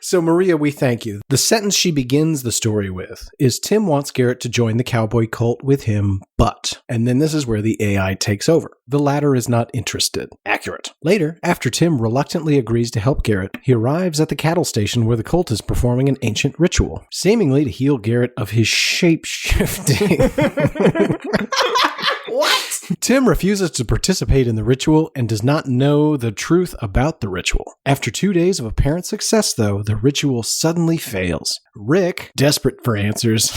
So Maria, we thank you. The sentence she begins the story with is, Tim wants Garrett to join the cowboy cult with him, but... And then this is where the AI takes over. The latter is not interested. Accurate. Later, after Tim reluctantly agrees to help Garrett, he arrives at the cattle station where the cult is performing an ancient ritual, seemingly to heal Garrett of his shape-shifting. What? Tim refuses to participate in the ritual and does not know the truth about the ritual. After 2 days of apparent success, though, the ritual suddenly fails. Rick, desperate for answers,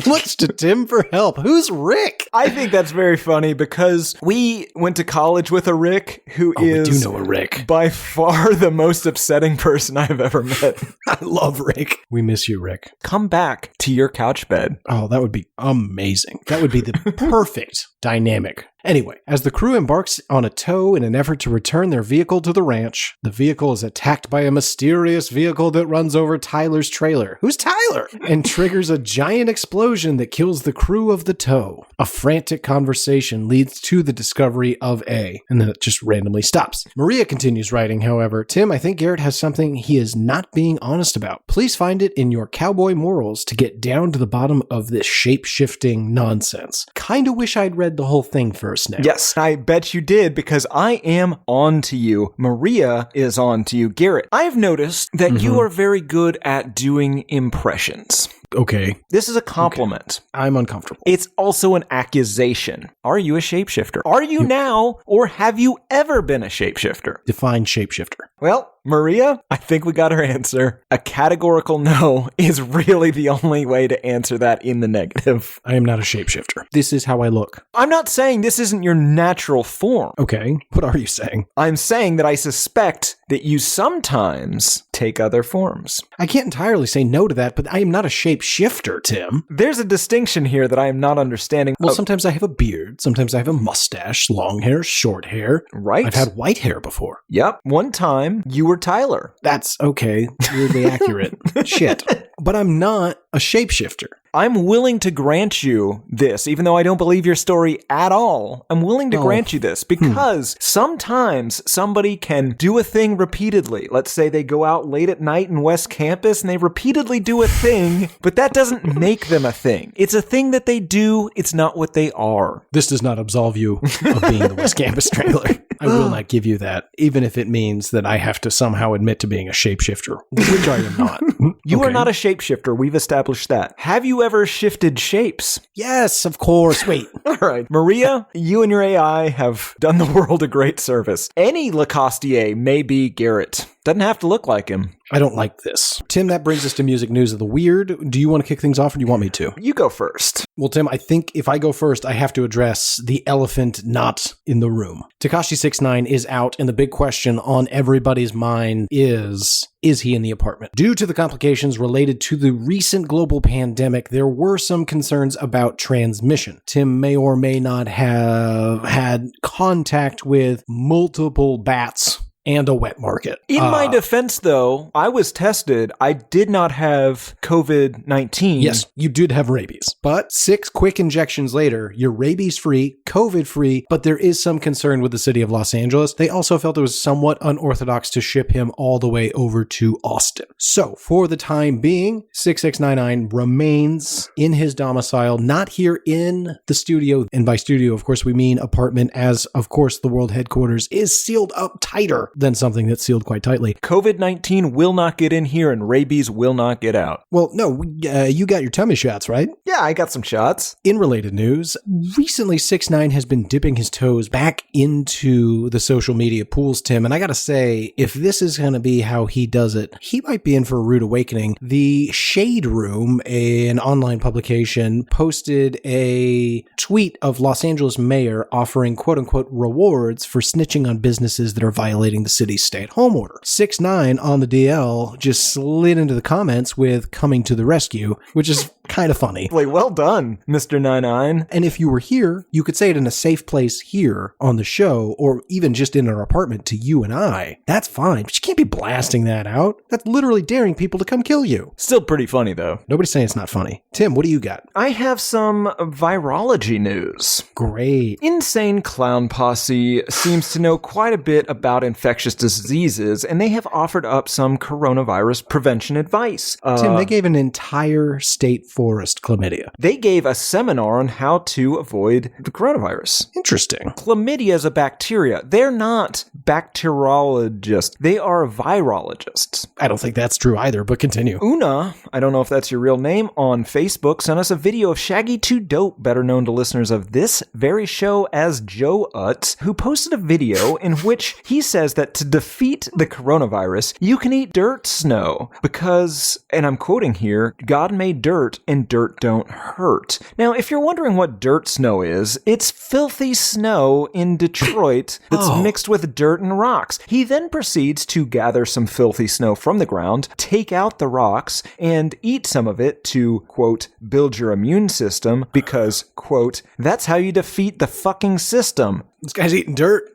looks to Tim for help. Who's Rick? I think that's very funny because we went to college with a Rick who is we do know a Rick. By far the most upsetting person I've ever met. I love Rick. We miss you, Rick. Come back to your couch bed. Oh, that would be amazing. That would be the perfect dynamic. Anyway, as the crew embarks on a tow in an effort to return their vehicle to the ranch, the vehicle is attacked by a mysterious vehicle that runs over Tyler's trailer. Who's Tyler? And triggers a giant explosion that kills the crew of the tow. A frantic conversation leads to the discovery of A, and then it just randomly stops. Maria continues writing, however, Tim, I think Garrett has something he is not being honest about. Please find it in your cowboy morals to get down to the bottom of this shape-shifting nonsense. Kinda wish I'd read the whole thing first. Now. Yes, I bet you did because I am on to you. Maria is on to you. Garrett, I've noticed that you are very good at doing impressions. Okay. This is a compliment. Okay. I'm uncomfortable. It's also an accusation. Are you a shapeshifter? Are you now, or have you ever been a shapeshifter? Define shapeshifter. Well, Maria, I think we got her answer. A categorical no is really the only way to answer that in the negative. I am not a shapeshifter. This is how I look. I'm not saying this isn't your natural form. Okay. What are you saying? I'm saying that I suspect that you sometimes take other forms. I can't entirely say no to that, but I am not a shapeshifter, Tim. There's a distinction here that I am not understanding. Well, sometimes I have a beard. Sometimes I have a mustache, long hair, short hair. Right. I've had white hair before. Yep. One time, you were were Tyler. That's okay. Weirdly accurate. Shit. But I'm not a shapeshifter. I'm willing to grant you this, even though I don't believe your story at all. I'm willing to grant you this because sometimes somebody can do a thing repeatedly. Let's say they go out late at night in West Campus and they repeatedly do a thing, but that doesn't make them a thing. It's a thing that they do. It's not what they are. This does not absolve you of being the West Campus trailer. I will not give you that, even if it means that I have to somehow admit to being a shapeshifter, which I am not. You are not a shapeshifter. We've established that. Have you ever shifted shapes? Yes, of course. Wait. All right. Maria, you and your AI have done the world a great service. Any Lacostier may be Garrett. Doesn't have to look like him. I don't like this. Tim, that brings us to music news of the weird. Do you want to kick things off or do you want me to? You go first. Well, Tim, I think if I go first, I have to address the elephant not in the room. Tekashi 6ix9ine is out, and the big question on everybody's mind is he in the apartment? Due to the complications related to the recent global pandemic, there were some concerns about transmission. Tim may or may not have had contact with multiple bats and a wet market. In my defense, though, I was tested. I did not have COVID-19. Yes, you did have rabies. But 6 quick injections later, you're rabies-free, COVID-free, but there is some concern with the city of Los Angeles. They also felt it was somewhat unorthodox to ship him all the way over to Austin. So, for the time being, 6ix9ine remains in his domicile, not here in the studio. And by studio, of course, we mean apartment, as, of course, the world headquarters is sealed up tighter than something that's sealed quite tightly. COVID-19 will not get in here and rabies will not get out. Well, no, you got your tummy shots, right? Yeah, I got some shots. In related news, recently 6ix9ine has been dipping his toes back into the social media pools, Tim, and I gotta say, if this is gonna be how he does it, he might be in for a rude awakening. The Shade Room, an online publication, posted a tweet of Los Angeles mayor offering quote-unquote rewards for snitching on businesses that are violating the city's stay-at-home order. 6ix9ine on the DL just slid into the comments with coming to the rescue, which is kind of funny. Well done, Mr. 99. And if you were here, you could say it in a safe place here on the show, or even just in our apartment to you and I. That's fine, but you can't be blasting that out. That's literally daring people to come kill you. Still pretty funny, though. Nobody's saying it's not funny. Tim, what do you got? I have some virology news. Great. Insane Clown Posse seems to know quite a bit about infectious diseases, and they have offered up some coronavirus prevention advice. Tim, they gave an entire state forest chlamydia. They gave a seminar on how to avoid the coronavirus. Interesting. Chlamydia is a bacteria. They're not bacteriologists. They are virologists. I don't think that's true either, but continue. Una, I don't know if that's your real name, on Facebook sent us a video of Shaggy 2 Dope, better known to listeners of this very show as Joe Utz, who posted a video in which he says that to defeat the coronavirus, you can eat dirt snow because, and I'm quoting here, God made dirt and dirt don't hurt. Now, if you're wondering what dirt snow is, it's filthy snow in Detroit that's mixed with dirt and rocks. He then proceeds to gather some filthy snow from the ground, take out the rocks, and eat some of it to, quote, build your immune system because, quote, that's how you defeat the fucking system. This guy's eating dirt.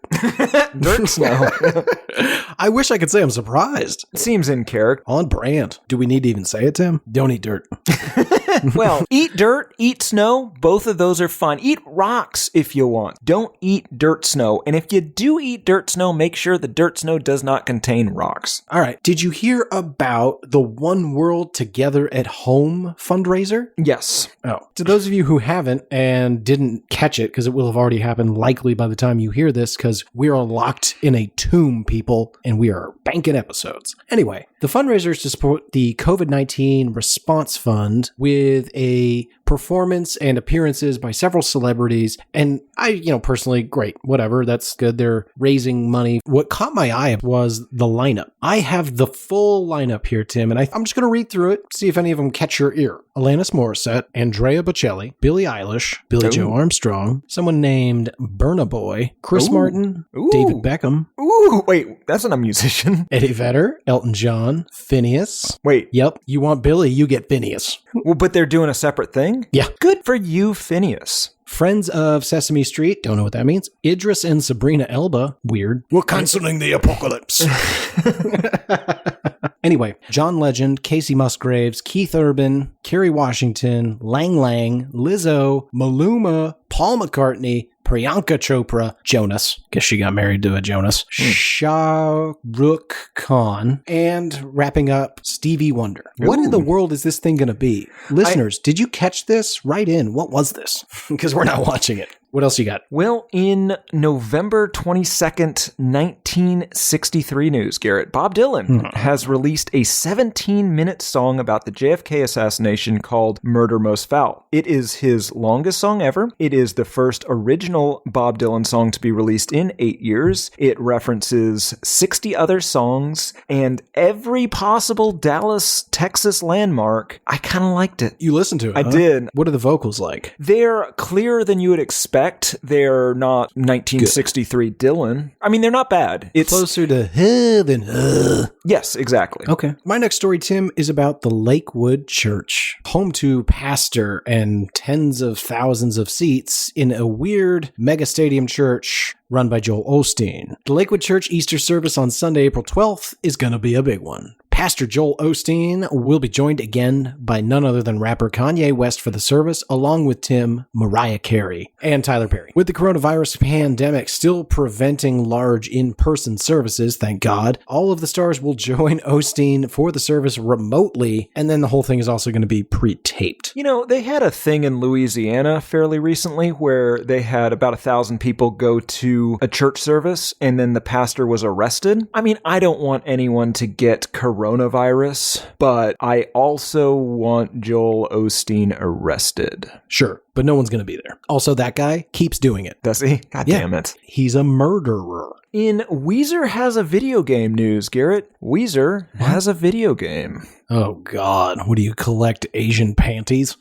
Dirt snow. I wish I could say I'm surprised. It seems in character. On brand. Do we need to even say it, Tim? Don't eat dirt. Well, eat dirt, eat snow. Both of those are fine. Eat rocks if you want. Don't eat dirt snow. And if you do eat dirt snow, make sure the dirt snow does not contain rocks. All right. Did you hear about the One World Together at Home fundraiser? Yes. Oh. To those of you who haven't and didn't catch it, because it will have already happened likely by the time you hear this, because we are locked in a tomb, people, and we are banking episodes. Anyway, the fundraiser is to support the COVID-19 Response Fund with a performance and appearances by several celebrities. And I, personally, great, whatever, that's good. They're raising money. What caught my eye was the lineup. I have the full lineup here, Tim, and I'm just going to read through it, see if any of them catch your ear. Alanis Morissette, Andrea Bocelli, Billie Eilish, Billie Joe Armstrong, someone named Burna Boy, Chris Martin, David Beckham. Ooh, wait, that's not a musician. Eddie Vedder, Elton John, son, Phineas. Wait. Yep, you want Billy, you get Phineas. Well, but they're doing a separate thing? Yeah. Good for you, Phineas. Friends of Sesame Street, don't know what that means. Idris and Sabrina Elba, weird. We're canceling the apocalypse. Anyway, John Legend, Casey Musgraves, Keith Urban, Kerry Washington, Lang Lang, Lizzo, Maluma, Paul McCartney, Priyanka Chopra, Jonas, guess she got married to a Jonas, Shah Rukh Khan, and wrapping up, Stevie Wonder. What in the world is this thing going to be? Listeners, did you catch this? Write in. What was this? Because we're not watching it. What else you got? Well, in November 22nd, 1963 news, Garrett, Bob Dylan has released a 17-minute song about the JFK assassination called Murder Most Foul. It is his longest song ever. It is the first original Bob Dylan song to be released in 8 years. It references 60 other songs and every possible Dallas, Texas landmark. I kind of liked it. You listened to it, I did. What are the vocals like? They're clearer than you would expect. They're not 1963 Dylan. I mean, they're not bad. It's closer to than Yes, exactly. Okay. My next story, Tim, is about the Lakewood Church, home to pastor and tens of thousands of seats in a weird mega stadium church run by Joel Osteen. The Lakewood Church Easter service on Sunday, April 12th is going to be a big one. Pastor Joel Osteen will be joined again by none other than rapper Kanye West for the service, along with Tim, Mariah Carey, and Tyler Perry. With the coronavirus pandemic still preventing large in-person services, thank God, all of the stars will join Osteen for the service remotely, and then the whole thing is also going to be pre-taped. You know, they had a thing in Louisiana fairly recently where they had about 1,000 people go to a church service, and then the pastor was arrested. I mean, I don't want anyone to get coronavirus, but I also want Joel Osteen arrested. Sure, but no one's going to be there. Also, that guy keeps doing it. Does he? God damn it. He's a murderer. In Weezer Has a Video Game news, Garrett, Weezer has a video game. Oh, God. What do you collect, Asian panties?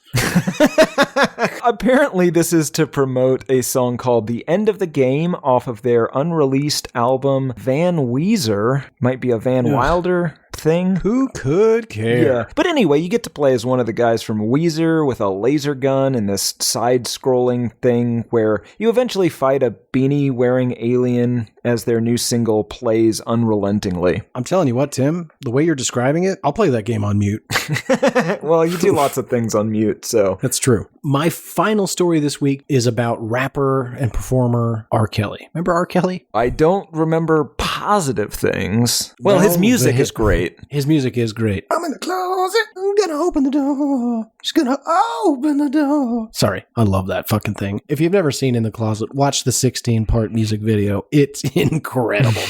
Apparently, this is to promote a song called The End of the Game off of their unreleased album, Van Weezer. Might be a Van Wilder thing. Who could care? Yeah. But anyway, you get to play as one of the guys from Weezer with a laser gun and this side-scrolling thing where you eventually fight a beanie-wearing alien as their new single plays unrelentingly. I'm telling you what, Tim, the way you're describing it, I'll play that game on mute. Well, you do lots of things on mute, so. That's true. My final story this week is about rapper and performer R. Kelly. Remember R. Kelly? I don't remember positive things. Well, his music is great. His music is great. I'm in the closet. I'm gonna open the door. Just gonna open the door. Sorry, I love that fucking thing. If you've never seen In the Closet, watch the 16-part music video. It's incredible.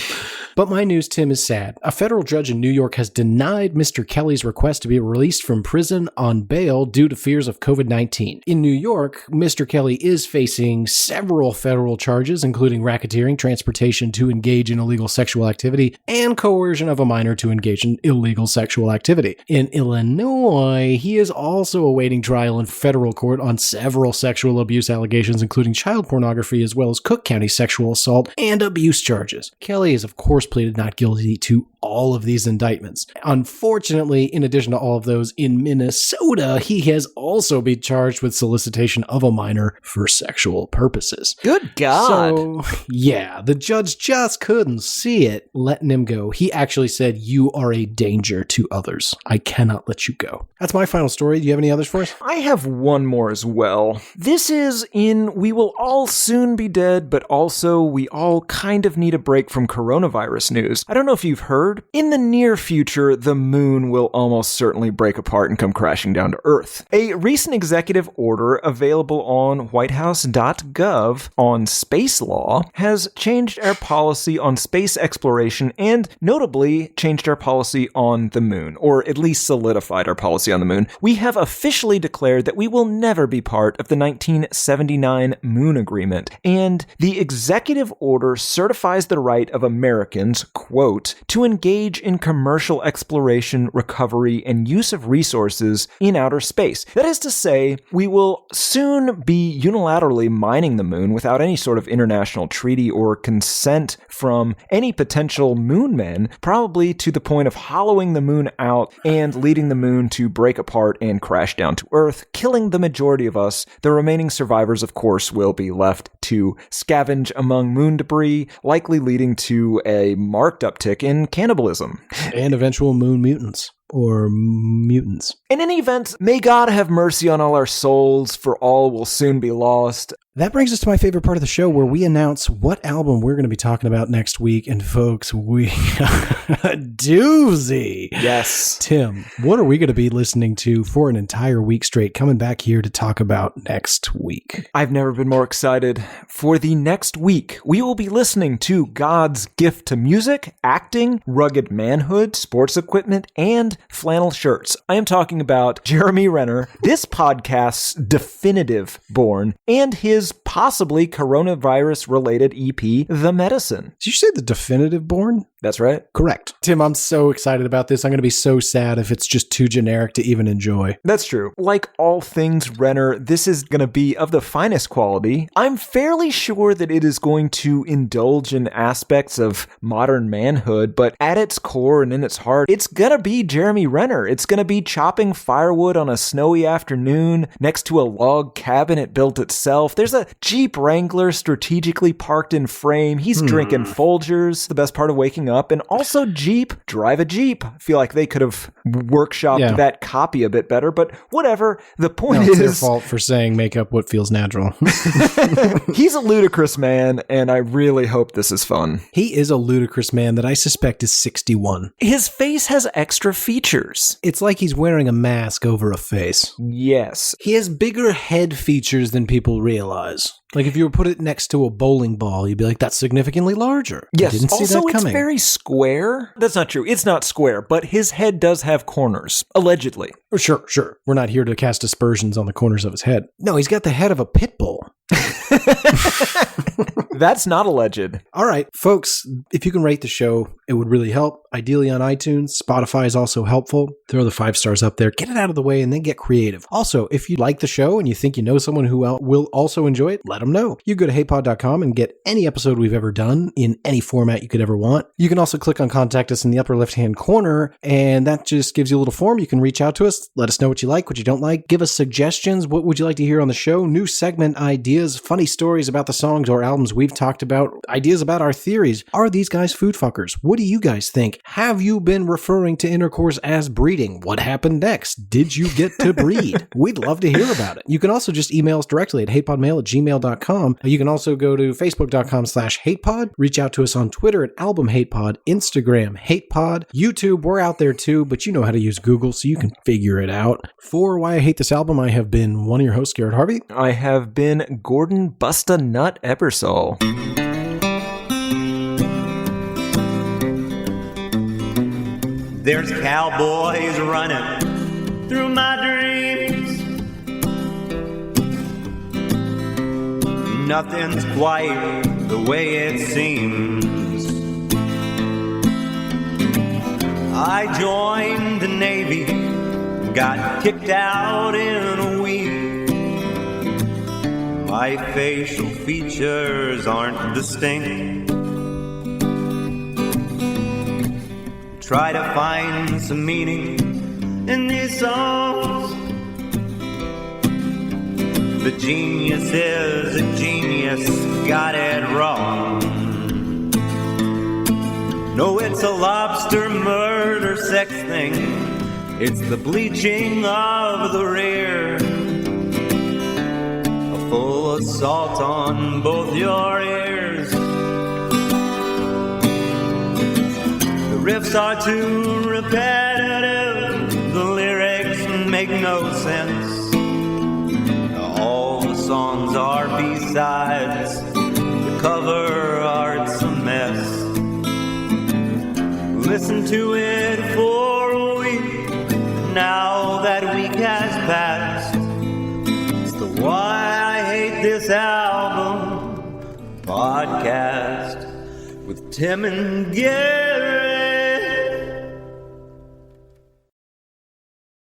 But my news, Tim, is sad. A federal judge in New York has denied Mr. Kelly's request to be released from prison on bail due to fears of COVID-19. In New York, Mr. Kelly is facing several federal charges, including racketeering, transportation to engage in illegal sexual activity, and coercion of a minor to engage in illegal sexual activity. In Illinois, he is also awaiting trial in federal court on several sexual abuse allegations, including child pornography, as well as Cook County sexual assault and abuse charges. Kelly is, of course, pleaded not guilty to all of these indictments. Unfortunately, in addition to all of those, in Minnesota, he has also been charged with solicitation of a minor for sexual purposes. Good God. So, yeah, the judge just couldn't see it, letting him go. He actually said, "You are a danger to others. I cannot let you go." That's my final story. Do you have any others for us? I have one more as well. This is in We Will All Soon Be Dead, but also we all kind of need a break from coronavirus news. I don't know if you've heard. In the near future, the moon will almost certainly break apart and come crashing down to Earth. A recent executive order available on whitehouse.gov on space law has changed our policy on space exploration and notably changed our policy on the moon, or at least solidified our policy on the moon. We have officially declared that we will never be part of the 1979 Moon Agreement, and the executive order certifies the right of Americans plans, quote, to engage in commercial exploration, recovery, and use of resources in outer space. That is to say, we will soon be unilaterally mining the moon without any sort of international treaty or consent from any potential moon men, probably to the point of hollowing the moon out and leading the moon to break apart and crash down to Earth, killing the majority of us. The remaining survivors, of course, will be left to scavenge among moon debris, likely leading to a marked uptick in cannibalism. And eventual moon mutants. Or mutants. In any event, may God have mercy on all our souls, for all will soon be lost. That brings us to my favorite part of the show, where we announce what album we're going to be talking about next week. And folks, we got a doozy. Yes. Tim, what are we going to be listening to for an entire week straight, coming back here to talk about next week? I've never been more excited. For the next week, we will be listening to God's gift to music, acting, rugged manhood, sports equipment, and flannel shirts. I am talking about Jeremy Renner, this podcast's definitive born, and his possibly coronavirus-related EP, The Medicine. Did you say the definitive born? That's right. Correct. Tim, I'm so excited about this. I'm going to be so sad if it's just too generic to even enjoy. That's true. Like all things Renner, this is going to be of the finest quality. I'm fairly sure that it is going to indulge in aspects of modern manhood, but at its core and in its heart, it's going to be Jeremy Renner. It's going to be chopping firewood on a snowy afternoon next to a log cabin it built itself. There's a Jeep Wrangler strategically parked in frame. He's drinking Folgers, the best part of waking up, and also Jeep, drive a Jeep. I feel like they could have workshopped that copy a bit better, but whatever. The point is, it's their fault for saying make up what feels natural. He's a ludicrous man, and I really hope this is fun. He is a ludicrous man that I suspect is 61. His face has extra features. It's like he's wearing a mask over a face. Yes. He has bigger head features than people realize. Like if you were put it next to a bowling ball, you'd be like, that's significantly larger. Yes. I didn't see Also, that coming. It's very square. That's not true. It's not square, but his head does have corners, allegedly. Sure. We're not here to cast aspersions on the corners of his head. No, he's got the head of a pit bull. That's not alleged. All right, folks, if you can rate the show, it would really help. Ideally on iTunes. Spotify is also helpful. Throw the 5 stars up there. Get it out of the way and then get creative. Also, if you like the show and you think you know someone who will also enjoy it, let them know. You go to hatepod.com and get any episode we've ever done in any format you could ever want. You can also click on Contact Us in the upper left-hand corner, and that just gives you a little form. You can reach out to us. Let us know what you like, what you don't like. Give us suggestions. What would you like to hear on the show? New segment ideas, funny stories about the songs or albums we've talked about, ideas about our theories. Are these guys food fuckers? What do you guys think? Have you been referring to intercourse as breeding? What happened next? Did you get to breed? We'd love to hear about it. You can also just email us directly at hatepodmail@gmail.com. You can also go to facebook.com/hatepod. Reach out to us on Twitter at albumhatepod, Instagram hatepod, YouTube. We're out there too, but you know how to use Google, so you can figure it out. For Why I Hate This Album, I have been one of your hosts, Garrett Harvey. I have been Gordon Busta Nut Ebersol. There's cowboys running through my dreams. Nothing's quite the way it seems. I joined the Navy, got kicked out in a week. My facial features aren't distinct. Try to find some meaning in these songs. The genius is a genius, got it wrong. No, it's a lobster murder sex thing. It's the bleaching of the rear. A full assault on both your ears. Riffs are too repetitive, the lyrics make no sense. All the songs are B-sides, the cover art's a mess. Listen to it for a week, now that week has passed. It's the Why I Hate This Album podcast with Tim and Gary